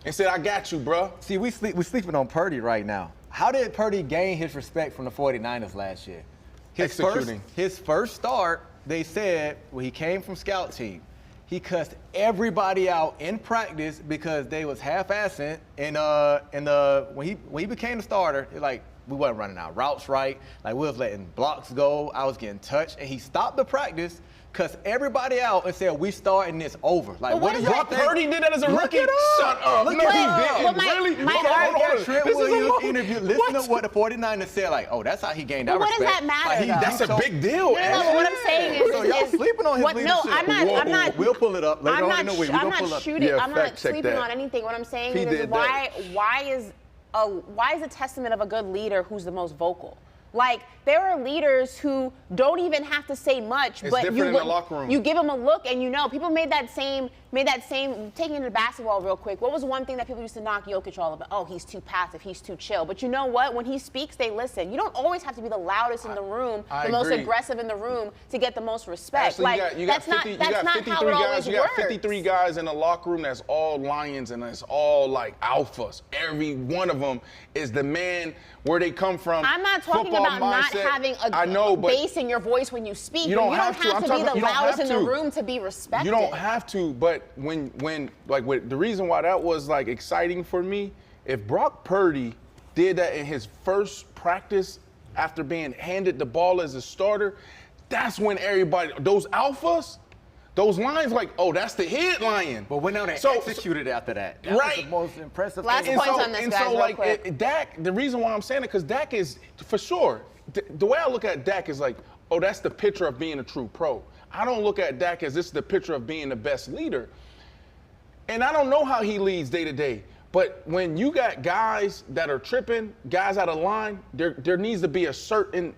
and said, "I got you, bro." See, we sleeping on Purdy right now. How did Purdy gain his respect from the 49ers last year? His first start, they said, when he came from scout team, he cussed everybody out in practice because they was half-assing. And when he became the starter, like we wasn't running our routes right. Like we was letting blocks go. I was getting touched, and he stopped the practice, cussed everybody out, and said, "We starting this over." Like what is that? Purdy did that as a rookie. Shut up. Look No, at he him. didn't. Really? That Trent This is Williams a- interview. Listen to what the 49ers said. Like, oh, that's how he gained that What respect. does that matter, though? That's a big deal. No, but what I'm saying is, So y'all sleeping on his leadership. No, I'm not. We'll pull it up later on in the week. I'm not shooting. Yeah, I'm fact not check sleeping that. on anything. What I'm saying He is did why is a testament of a good leader who's the most vocal? Like, there are leaders who don't even have to say much, It's but different in the locker room. you give them a look and people made that same, taking it to basketball real quick. What was one thing that people used to knock Jokic all about? Oh, he's too passive, he's too chill. But you know what? When he speaks, they listen. You don't always have to be the loudest in the room, the most aggressive in the room to get the most respect. Actually, that's not how it always You got works. 53 guys in the locker room that's all lions and it's all like alphas. Every one of them is the man where they come from. I'm not talking football about not mindset. having I know, but bass in your voice when you speak. You don't but have to. I'm be talking- the you don't loudest have in the to. room to be respected. You don't have to, but when the reason why that was like exciting for me, if Brock Purdy did that in his first practice after being handed the ball as a starter, that's when everybody, those alphas, those lines like, oh, that's the head lion. But when they executed after that. That was the most impressive Last thing. points on this, guys, real quick. Dak, the reason why I'm saying it, because Dak is, for sure, the way I look at Dak is like, oh, that's the picture of being a true pro. I don't look at Dak as this is the picture of being the best leader. And I don't know how he leads day to day. But when you got guys that are tripping, guys out of line, there needs to be a certain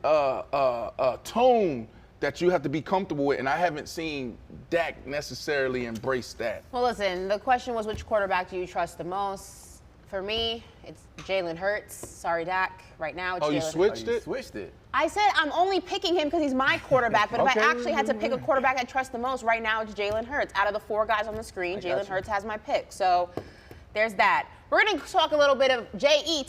tone that you have to be comfortable with, and I haven't seen Dak necessarily embrace that. Well, listen, the question was which quarterback do you trust the most? For me, it's Jalen Hurts. Sorry, Dak. Right now, it's Jalen You Hurts. switched it? I said I'm only picking him because he's my quarterback, but if I actually had to pick a quarterback I trust the most, right now it's Jalen Hurts. Out of the 4 guys on the screen, Jalen Hurts has my pick. So there's that. We're going to talk a little bit of Jets,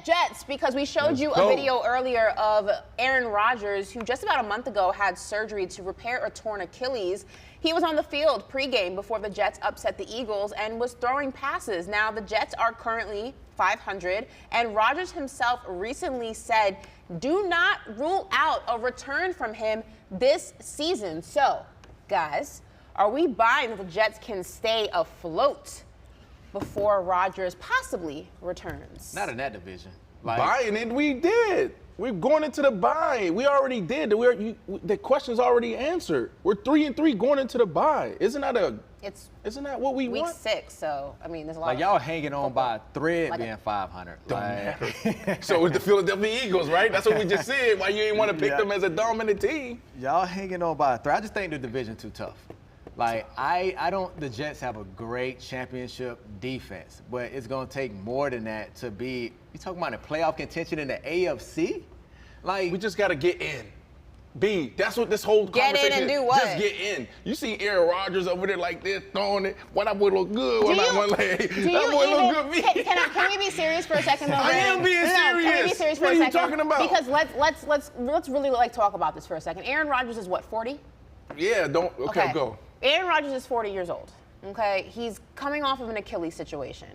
Jets, because we showed you a video earlier of Aaron Rodgers, who just about a month ago had surgery to repair a torn Achilles. He was on the field pregame before the Jets upset the Eagles and was throwing passes. Now, the Jets are currently 500, and Rodgers himself recently said, do not rule out a return from him this season. So, guys, are we buying that the Jets can stay afloat before Rodgers possibly returns? Not in that division. Buying it, we did. We're going into the bye. We already did. The question's already answered. We're 3-3 going into the bye. Isn't that what we week want? 6, so I mean, there's a lot. Like y'all hanging on by a thread Like being 500. So with the Philadelphia Eagles, right? That's what we just said. Why you ain't want to pick them as a dominant team? Y'all hanging on by a thread. I just think the division too tough. Like, I don't, the Jets have a great championship defense, but it's going to take more than that to be, you talking about a playoff contention in the AFC? Like, we just got to get in. B, that's what this whole conversation in and is. do what? Just get in. You see Aaron Rodgers over there like this, throwing it. Boy, that boy look good when I one leg. That boy look good. Can we be serious for a second, though? I am being serious. Can we be serious for What a are you second? talking about? Because let's really talk about this for a second. Aaron Rodgers is what, 40? Yeah, okay, go. Aaron Rodgers is 40 years old. Okay, he's coming off of an Achilles situation.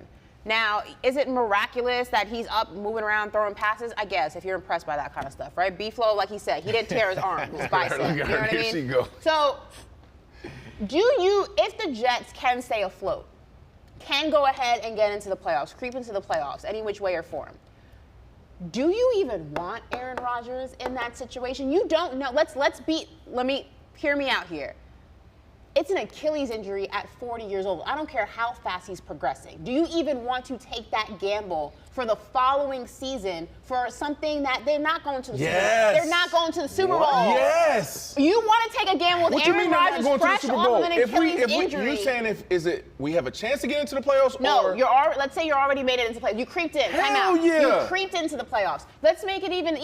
Now, is it miraculous that he's up, moving around, throwing passes? I guess, if you're impressed by that kind of stuff, right? B-Flow, like he said, he didn't tear his arm, his bicep. You know what I mean? She go. So, if the Jets can stay afloat, can go ahead and get into the playoffs, creep into the playoffs, any which way or form, do you even want Aaron Rodgers in that situation? You don't know. Hear me out here. It's an Achilles injury at 40 years old. I don't care how fast he's progressing. Do you even want to take that gamble for the following season for something that they're not going to the Super Bowl? They're not going to the Super Bowl. Yes. You want to take a gamble with Aaron Rodgers fresh off of an Achilles injury? You're saying we have a chance to get into the playoffs? No, or? let's say you already made it into the playoffs. You creeped in. Time out. Yeah. You creeped into the playoffs. Let's make it even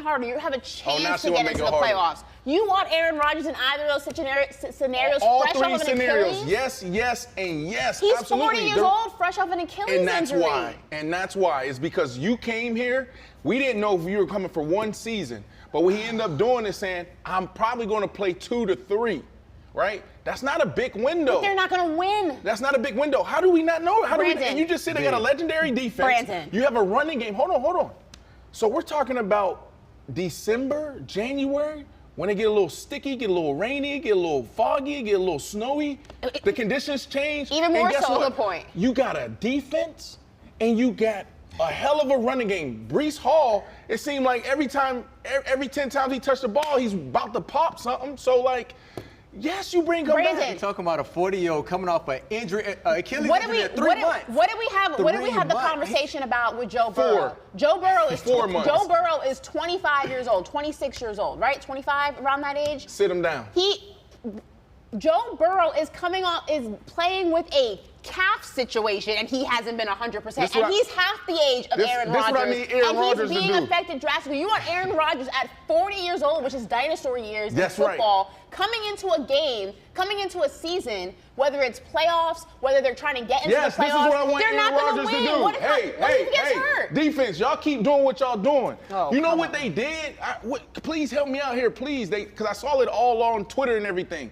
harder. You have a chance to get into the harder. playoffs. You want Aaron Rodgers in either of those scenarios all fresh three off of an scenarios. Achilles? Yes, and yes. He's absolutely. 40 years old, fresh off an Achilles injury. And that's why. It's because you came here. We didn't know if you were coming for one season. But what he ended up doing is saying, I'm probably going to play 2 to 3. Right? That's not a big window. But they're not going to win. That's not a big window. How do we not know? Brandon. You just said they got a legendary defense. Brandon. You have a running game. Hold on. So we're talking about December, January, when it get a little sticky, get a little rainy, get a little foggy, get a little snowy. The conditions change. Even more guess so, what? the point. You got a defense and you got a hell of a running game. Breece Hall, it seemed like every 10 times he touched the ball, he's about to pop something. So, yes, you bring him back. You're talking about a 40-year-old coming off an injury, Achilles injury in 3 months. What did we have the conversation about with Joe Burrow? Joe Burrow is 4 months. Joe Burrow is 25 years old, 26 years old, right? 25, around that age. Sit him down. Joe Burrow is playing with a calf situation, and he hasn't been 100%. And he's half the age of Aaron Rodgers. This is what I need Aaron Rodgers to do. And he's being affected drastically. You want Aaron Rodgers at 40 years old, which is dinosaur years in football, coming into a game, coming into a season, whether it's playoffs, whether they're trying to get into the playoffs, this is what I want they're Aaron not going Rodgers to win. do. What if he gets hurt? Defense, y'all keep doing what y'all doing. Oh, you know what they did? Please help me out here, please. Because I saw it all on Twitter and everything.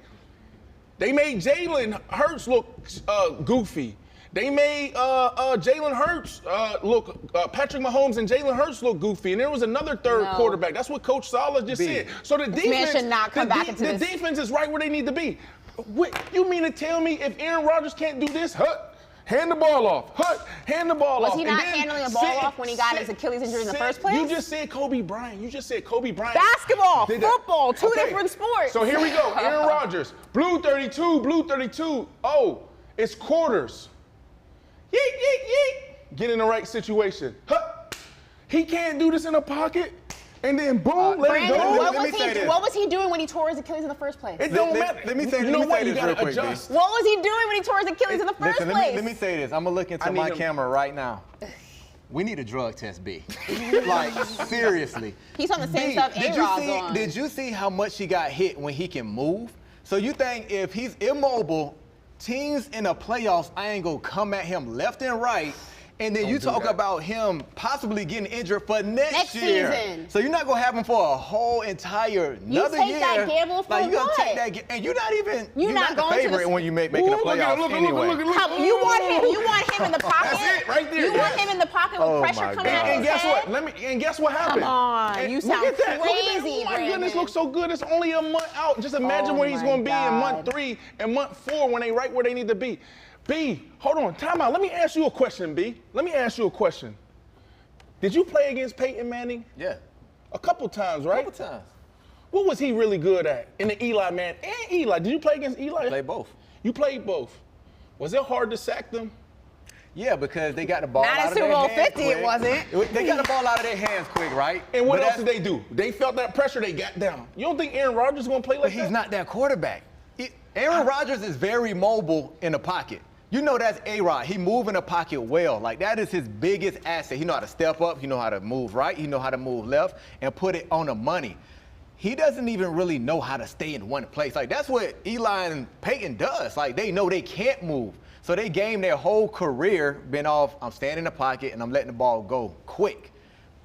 They made Jalen Hurts look goofy. They made Jalen Hurts Patrick Mahomes and Jalen Hurts look goofy. And there was another third quarterback. That's what Coach Saleh just said. So the defense should not come back into this. The defense is right where they need to be. What, you mean to tell me if Aaron Rodgers can't do this, hand the ball off. Hand the ball off. Was he not handling a ball off when he got his Achilles injury in the first place? You just said Kobe Bryant. Basketball, football, two different sports. So here we go. Aaron Rodgers, blue 32. Oh, it's quarters. Yeet. Get in the right situation. He can't do this in a pocket. And then boom, let it go. What was he doing when he tore his Achilles in the first place? It don't matter. Let me say this. You know what? You real gotta quick, adjust. What was he doing when he tore his Achilles in the first place? Let me say this. I'm gonna look into my camera right now. We need a drug test, B. Seriously. He's on the same stuff A-Rod's on. Did you see how much he got hit when he can move? So you think if he's immobile, teams in the playoffs, I ain't gonna come at him left and right. And then you talk about him possibly getting injured for next year. Season. So you're not gonna have him for a whole entire another year. You take that gamble for you what? Take that, and you're not even. You're not the going favorite to the, when you making the playoffs anyway. You want him in the pocket. That's it, right there. You want him in the pocket with pressure coming out And his guess head? what? And guess what happened? Come on, you sound look at that. crazy, Oh my goodness, Brandon. looks so good. It's only a month out. Just imagine where he's going to be in month 3 and month 4 when they right where they need to be. B, hold on, time out. Let me ask you a question, B. Let me ask you a question. Did you play against Peyton Manning? Yeah. A couple times, right? A couple times. What was he really good at in the Eli man and Eli? Did you play against Eli? Play both. You played both. Was it hard to sack them? Yeah, because they got the ball Not out at of their Super Bowl hands 50, quick. it wasn't. They got the ball out of their hands quick, right? And what else did they do? They felt that pressure, they got down. You don't think Aaron Rodgers is going to play like But that? he's not that quarterback. Aaron Rodgers is very mobile in the pocket. You know that's A-Rod. He move in the pocket well. Like, that is his biggest asset. He know how to step up. He know how to move right. He know how to move left and put it on the money. He doesn't even really know how to stay in one place. Like, that's what Eli and Peyton does. Like, they know they can't move. So they game their whole career been off, I'm staying in the pocket and I'm letting the ball go quick.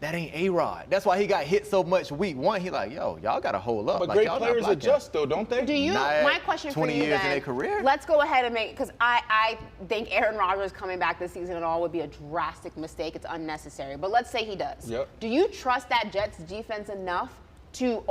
That ain't A-Rod. That's why he got hit so much week one. He like, yo, y'all got to hold up. But like, great players adjust, though, don't they? Do you? My question for you 20 years then, in their career. Let's go ahead and make, because I think Aaron Rodgers coming back this season at all would be a drastic mistake. It's unnecessary. But let's say he does. Yep. Do you trust that Jets defense enough to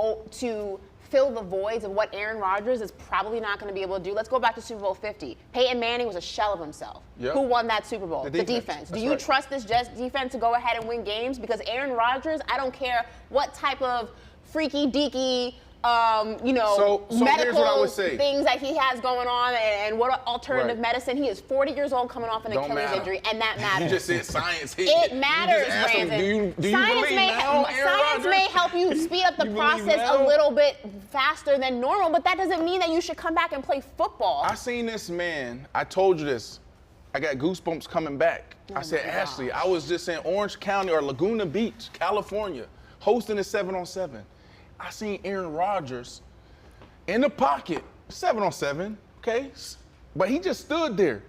fill the voids of what Aaron Rodgers is probably not going to be able to do? Let's go back to Super Bowl 50. Peyton Manning was a shell of himself. Yep. Who won that Super Bowl? The defense. Do you trust this Jets defense to go ahead and win games? Because Aaron Rodgers, I don't care what type of freaky deaky, so here's medical what I would say. things that he has going on and what alternative medicine. He is 40 years old coming off an Achilles injury, and that matters. You just said science hit. It matters, Brandon. Do you believe now, Aaron science may help you speed up the process a little bit faster than normal, but that doesn't mean that you should come back and play football. I seen this man. I told you this. I got goosebumps coming back. I said, Ashley, I was just in Orange County or Laguna Beach, California, hosting a 7-on-7. I seen Aaron Rodgers in the pocket, 7-on-7, okay? But he just stood there,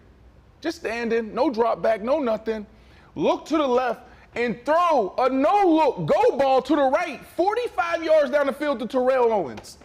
just standing, no drop back, no nothing. Look to the left and throw a no-look go ball to the right, 45 yards down the field to Terrell Owens.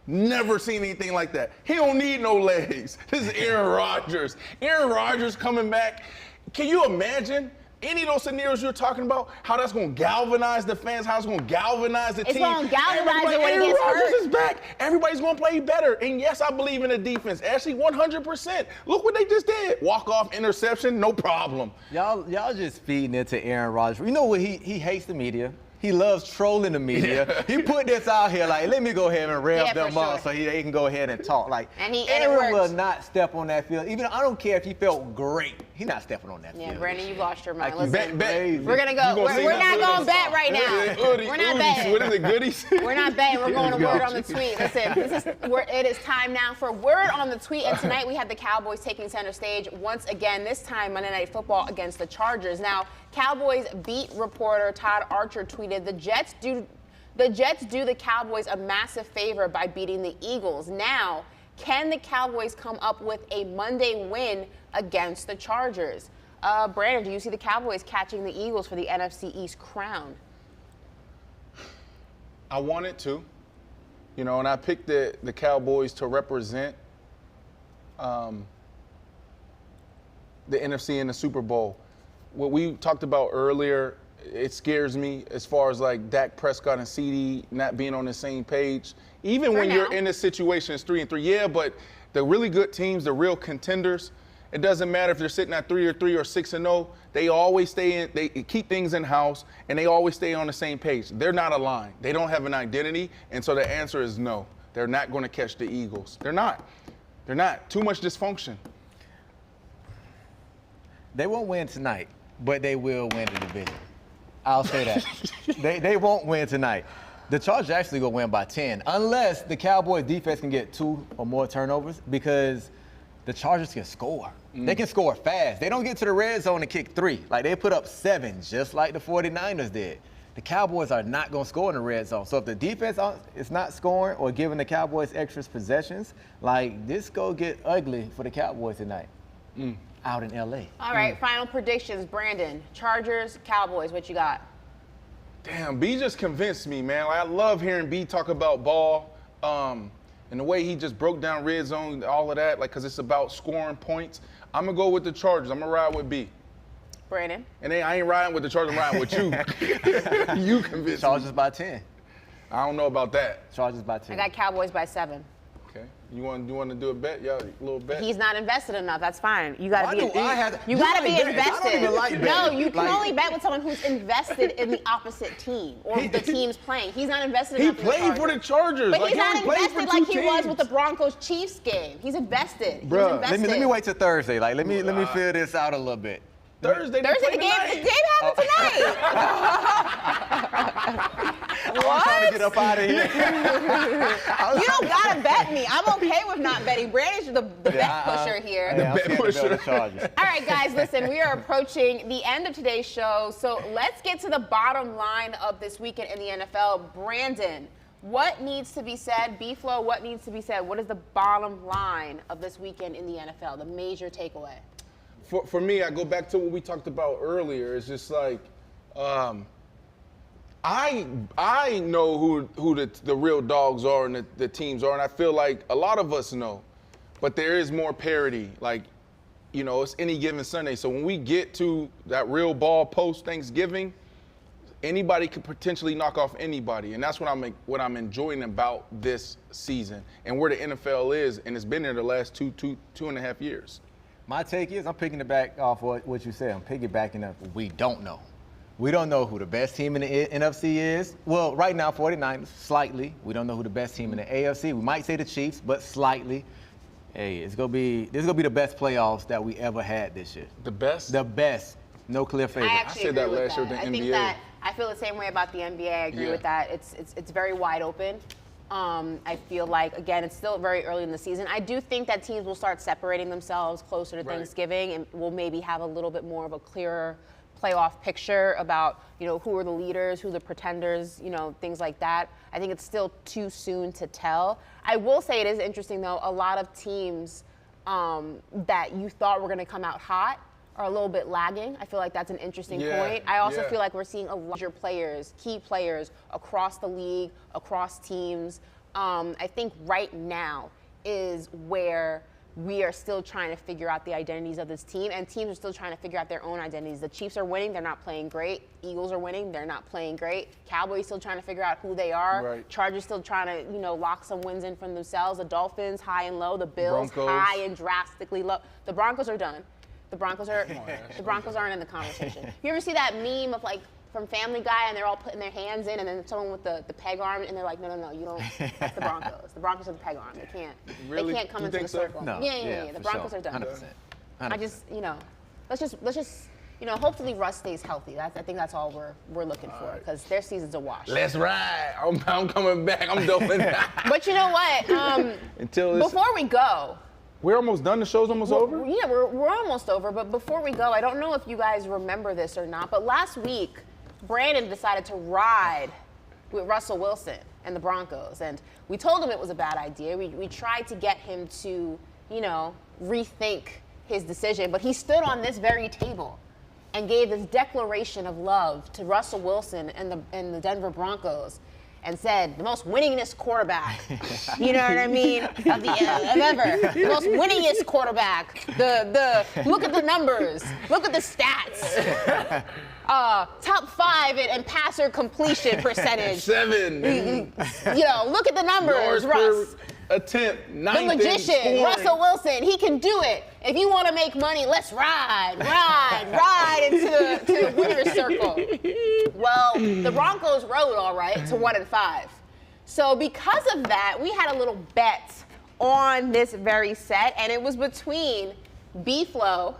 Never seen anything like that. He don't need no legs. This is Aaron Rodgers. Aaron Rodgers coming back. Can you imagine any of those scenarios you're talking about, how that's going to galvanize the fans, how it's going to galvanize the team? It's going to galvanize it when he gets Aaron Rodgers hurt. is back. Everybody's going to play better. And yes, I believe in the defense. Actually, 100%. Look what they just did. Walk-off interception, no problem. Y'all just feeding into Aaron Rodgers. You know what? He hates the media. He loves trolling the media. He put this out here like, let me go ahead and rev them up so they can go ahead and talk. Like, Aaron will not step on that field. Even I don't care if he felt great. He's not stepping on that field. Yeah, Brandon, you lost your mind. Like, Listen, we're going to go. We're not going to bet right now. We're not betting. What is it, goodies? We're not betting. We're going to Word on the Tweet. Listen, it is time now for Word on the Tweet. And tonight we have the Cowboys taking center stage once again, this time Monday Night Football against the Chargers. Now, Cowboys beat reporter Todd Archer tweeted, the Jets do the Cowboys a massive favor by beating the Eagles. Now, can the Cowboys come up with a Monday win against the Chargers? Brandon, do you see the Cowboys catching the Eagles for the NFC East crown? I wanted to, and I picked the Cowboys to represent the NFC in the Super Bowl. What we talked about earlier, it scares me as far as like Dak Prescott and CD not being on the same page. Even when you're in this situation, it's 3-3. Yeah, but the really good teams, the real contenders, it doesn't matter if they're sitting at 3-3 or 6-0. They always stay in. They keep things in house, and they always stay on the same page. They're not aligned. They don't have an identity, and so the answer is no. They're not going to catch the Eagles. They're not. They're not. Too much dysfunction. They won't win tonight, but they will win the division. I'll say that. They won't win tonight. The Chargers actually going to win by 10, unless the Cowboys defense can get 2 or more turnovers, because the Chargers can score. They can score fast. They don't get to the red zone and kick 3. Like, they put up 7, just like the 49ers did. The Cowboys are not going to score in the red zone. So if the defense is not scoring or giving the Cowboys extra possessions, like, this go get ugly for the Cowboys tonight. Out in L.A. All right, final predictions. Brandon, Chargers, Cowboys, what you got? Damn, B just convinced me, man. Like, I love hearing B talk about ball and the way he just broke down red zone, all of that, like, because it's about scoring points. I'm going to go with the Chargers. I'm going to ride with B. Brandon? And then I ain't riding with the Chargers, I'm riding with you. You convinced Chargers me. by 10. I don't know about that. Chargers by 10. I got Cowboys by 7. Okay. You want to do a bet? Yeah, a little bet? He's not invested enough. That's fine. You got to be You got to be invested. I don't even like no, betting. you can only bet with someone who's invested in the opposite team or the team's playing. He's not invested enough. He played for the Chargers. But like, he's not invested like he was with the teams. Broncos-Chiefs game. He's invested. Bro, He's let invested. me wait till Thursday. Like, let me feel this out a little bit. Thursday the game happened tonight. I'm trying to get up out of here. You don't gotta bet me. I'm okay with not betting. Brandon's the bet pusher here. All right, guys, listen, we are approaching the end of today's show, so let's get to the bottom line of this weekend in the NFL. Brandon, what needs to be said? B-Flow, what needs to be said? What is the bottom line of this weekend in the NFL, the major takeaway? For me, I go back to what we talked about earlier. It's just like, I know who the real dogs are and the teams are, and I feel like a lot of us know, but there is more parity. Like, you know, it's any given Sunday. So when we get to that real ball post Thanksgiving, anybody could potentially knock off anybody, and that's what I'm enjoying about this season and where the NFL is, and it's been there the last two and a half years. My take is, I'm picking it back off what you said. I'm piggybacking up. We don't know. We don't know who the best team in the NFC is. Well, right now, 49ers, slightly. We don't know who the best team in the AFC. We might say the Chiefs, but slightly. Hey, this is gonna be the best playoffs that we ever had this year. The best? The best. No clear favorite. I actually said that agree with last year with the I think NBA. that I feel the same way about the NBA. I agree with that. It's very wide open. I feel like, again, it's still very early in the season. I do think that teams will start separating themselves closer to Thanksgiving, and we'll maybe have a little bit more of a clearer playoff picture about, you know, who are the leaders, who are the pretenders, you know, things like that. I think it's still too soon to tell. I will say it is interesting, though, a lot of teams that you thought were going to come out hot are a little bit lagging. I feel like that's an interesting point. I also feel like we're seeing a lot of players, key players across the league, across teams. I think right now is where we are still trying to figure out the identities of this team, and teams are still trying to figure out their own identities. The Chiefs are winning, they're not playing great. Eagles are winning, they're not playing great. Cowboys still trying to figure out who they are. Chargers still trying to, you know, lock some wins in for themselves. The Dolphins, high and low. The Bills, high and drastically low. The Broncos are done. The Broncos aren't in the conversation. You ever see that meme of, like, from Family Guy, and they're all putting their hands in, and then someone with the peg arm, and they're like, no, you don't. That's the Broncos. The Broncos are the peg arm. They can't. Really? They can't come into the circle. No. Yeah. The Broncos are done. 100%. I just, you know, let's just, you know, hopefully Russ stays healthy. I think that's all we're looking for, because their season's a wash. Let's ride. I'm coming back. I'm doing that. But you know what? Before we go. We're almost done. The show's almost over? Yeah, we're almost over. But before we go, I don't know if you guys remember this or not, but last week, Brandon decided to ride with Russell Wilson and the Broncos. And we told him it was a bad idea. We tried to get him to, you know, rethink his decision. But he stood on this very table and gave this declaration of love to Russell Wilson and the Denver Broncos, and said, the most winningest quarterback, you know what I mean, of ever. The most winningest quarterback. Look at the numbers. Look at the stats. Top 5 in passer completion percentage. 7. You know, look at the numbers, Russ. Attempt, 9th. The magician, Russell Wilson, he can do it. If you want to make money, let's ride into the winner's circle. Well, the Broncos rode all right to 1-5. So because of that, we had a little bet on this very set, and it was between B-Flow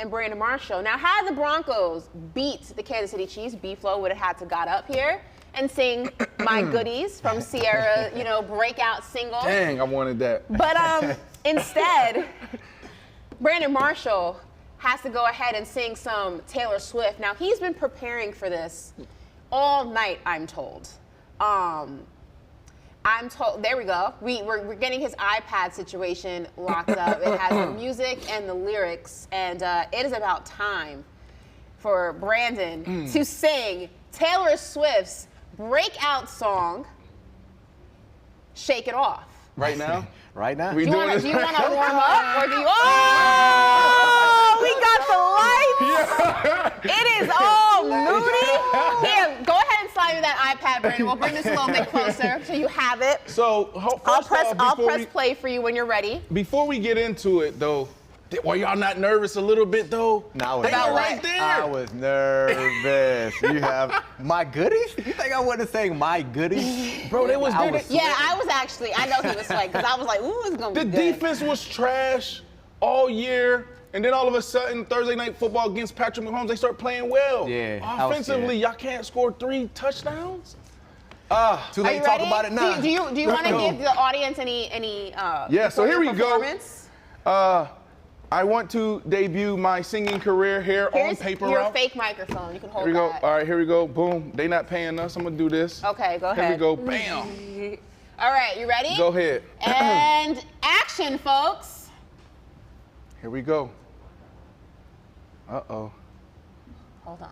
and Brandon Marshall. Now, had the Broncos beat the Kansas City Chiefs, B-Flow would have had to got up here and sing My Goodies from Sierra, you know, breakout single. Dang, I wanted that. But instead, Brandon Marshall has to go ahead and sing some Taylor Swift. Now, he's been preparing for this all night, I'm told. I'm told, there we go. We're getting his iPad situation locked up. It has the music and the lyrics, and it is about time for Brandon to sing Taylor Swift's breakout song, Shake It Off. Right now? Right now? We Do you doing want this? to warm up, or do you? Oh, we got the lights. It is all moody. Here, go ahead and slide me that iPad, Brandon. We'll bring this a little bit closer so you have it. So, I'll press play for you when you're ready. Before we get into it, though, were y'all not nervous a little bit, though? No, they were right there. I was nervous. You have My Goodies? You think I wasn't saying My Goodies? Bro, they was there. Yeah, I was actually, I know he was sweating, because I was like, ooh, it's going to be The good. defense was trash all year, and then all of a sudden, Thursday Night Football against Patrick Mahomes, they start playing well. Yeah. Offensively, y'all can't score 3 touchdowns? Too Are late you to talk ready? about it now. Do you want to give the audience any Yeah, so here we go. performance? I want to debut my singing career here on Here's paper your route. fake microphone. You can hold Here we go. that. All right, here we go. Boom. They not paying us. I'm gonna do this. Okay, go ahead. Here we go. Bam. All right, you ready? Go ahead. And action, folks. Here we go. Uh-oh. Hold on.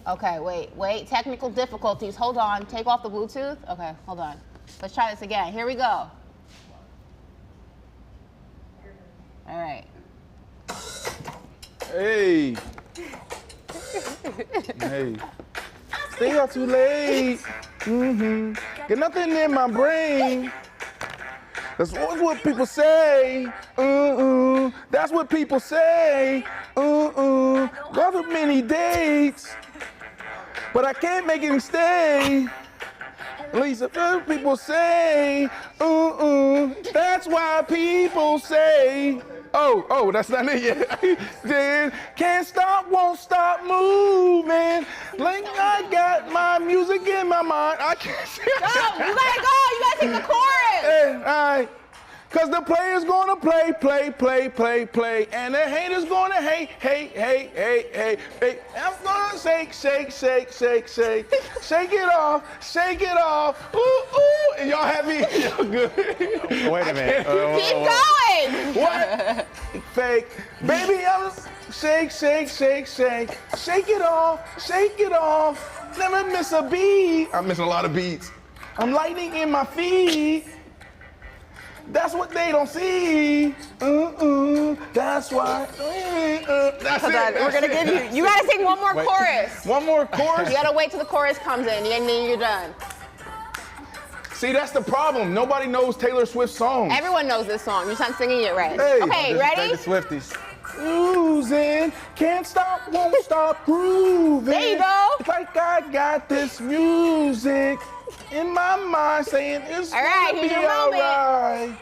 Okay, wait. Technical difficulties. Hold on. Take off the Bluetooth. Okay, hold on. Let's try this again. Here we go. All right. Hey. Hey. Stay out too late. Get nothing in my brain. That's always what people say. That's what people say. Got so many dates, but I can't make him stay. At least a few people say. That's why people say. Oh, that's not it yet. Then can't stop, won't stop moving. Like I got my music in my mind. I can't. Go! You gotta go! You gotta take the chorus! Hey, all right. Cause the player's gonna play, and the hater's gonna hate. I'm gonna shake it off. Ooh, and y'all happy? Y'all good? Wait a minute. Keep going! What? Fake. Baby, I'm shake it off. Never miss a beat. I'm missing a lot of beats. I'm lightning in my feet. That's what they don't see. That's why. That's it. We're gonna give you. You gotta sing one more chorus. One more chorus. You gotta wait till the chorus comes in, and then you're done. See, that's the problem. Nobody knows Taylor Swift's songs. Everyone knows this song. You're just not singing it right. Hey. Okay, ready? The Swifties. Losing, can't stop, won't stop grooving. There you go. It's like I got this music in my mind saying it's All right, gonna here's be your moment. alright.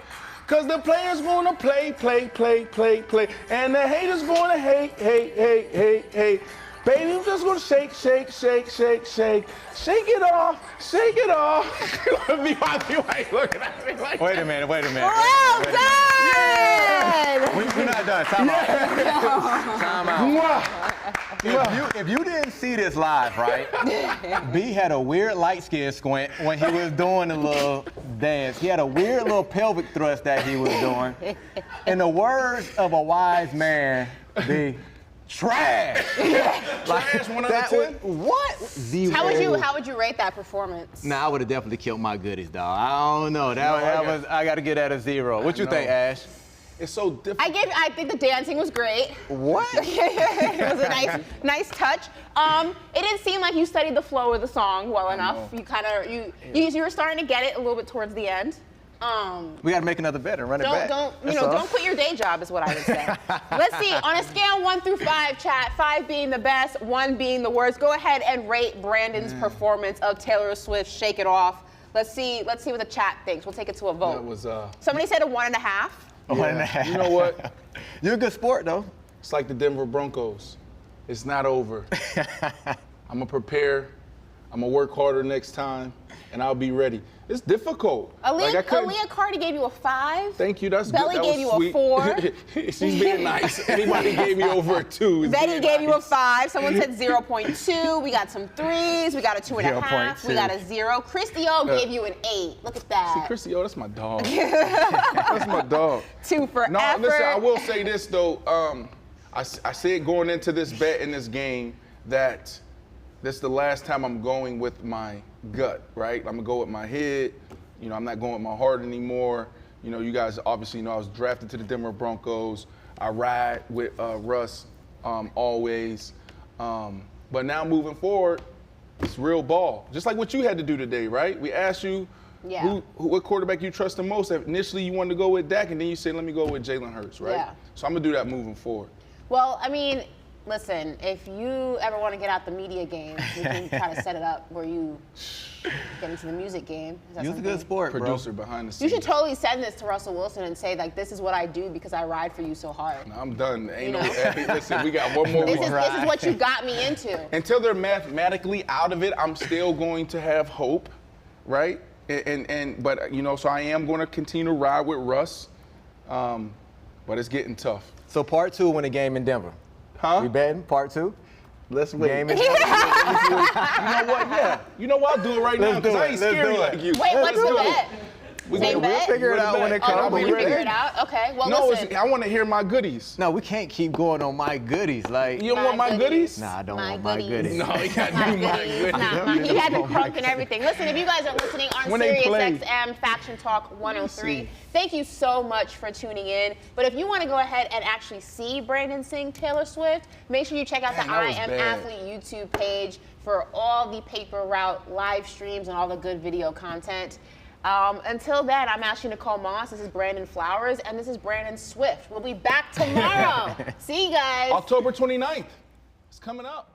Cause the players gonna play, and the haters gonna hate. Baby, I'm just gonna shake it off. Be my view, ain't looking at me like. Wait a minute. Well done! We're not done. Time out. If you didn't see this live, right? B had a weird light skin squint when he was doing the little dance. He had a weird little pelvic thrust that he was doing. In the words of a wise man, B, trash. Trash, 1 out of 10? What? 0. How would you rate that performance? Nah, I would have definitely killed my goodies, dog. I don't know. I got to get at a 0. What you think, Ash? It's so difficult. I think the dancing was great. What? It was a nice touch. It didn't seem like you studied the flow of the song well enough. You you were starting to get it a little bit towards the end. We got to make another bet and run it back. Don't quit your day job is what I would say. Let's see, on a scale 1 through 5, chat, 5 being the best, 1 being the worst, go ahead and rate Brandon's performance of Taylor Swift, Shake It Off. Let's see what the chat thinks. We'll take it to a vote. That was, Somebody said a 1.5. You know what? You're a good sport, though. It's like the Denver Broncos. It's not over. I'm gonna prepare. I'm gonna work harder next time, and I'll be ready. It's difficult. Aaliyah Cardi gave you a 5. Thank you. That's Belly good. gave you Sweet. a 4. She's being nice. Anybody gave me over a 2. is Betty being gave you a nice. 5. Someone said 0.2. We got some 3s. We got a 2.5. 0.2. We got a 0. Christy O gave you an 8. Look at that. See, Chrissy, that's my dog. That's my dog. 2 for No, effort. listen, I will say this, though. I said going into this bet in this game that this is the last time I'm going with my gut, right? I'm going to go with my head. You know, I'm not going with my heart anymore. You know, you guys obviously know I was drafted to the Denver Broncos. I ride with Russ always. But now moving forward, it's real ball. Just like what you had to do today, right? We asked you what quarterback you trust the most. Initially, you wanted to go with Dak, and then you said, let me go with Jalen Hurts, right? Yeah. So I'm going to do that moving forward. Well, I mean, listen, if you ever want to get out the media game, we can try to set it up where you Get into the music game. Is that He was a good something? sport, bro. Producer behind the You scenes. should totally send this to Russell Wilson and say, like, this is what I do because I ride for you so hard. I'm done. Ain't no. You know? Listen, we got one more. This is what you got me into. Until they're mathematically out of it, I'm still going to have hope, right? But you know, so I am going to continue to ride with Russ, but it's getting tough. So part 2 win a game in Denver. Huh? We betting part 2? Let's wait. Game in You know what? Yeah. You know what? I'll do it right now Let's because do I it. ain't Let's scary do it. like you. Wait, what's the bet? We Same gonna- bet? We'll figure it out when it Oh, comes. we're you gonna figure ready? it out? Okay, well, No, listen. I want to hear my goodies. No, we can't keep going on my goodies. Like, You don't want my goodies? nah, I don't My want my goodies. goodies. No, you got to My do my goodies. goodies. Nah, he had me crunk and everything. Listen, if you guys are listening on When they play. Sirius XM Faction Talk 103, thank you so much for tuning in. But if you want to go ahead and actually see Brandon sing Taylor Swift, make sure you check out Man, the that I was Am bad. Athlete YouTube page for all the paper route live streams and all the good video content. Until then, I'm Ashley Nicole Moss. This is Brandon Flowers, and this is Brandon Swift. We'll be back tomorrow. See you guys. October 29th. It's coming up.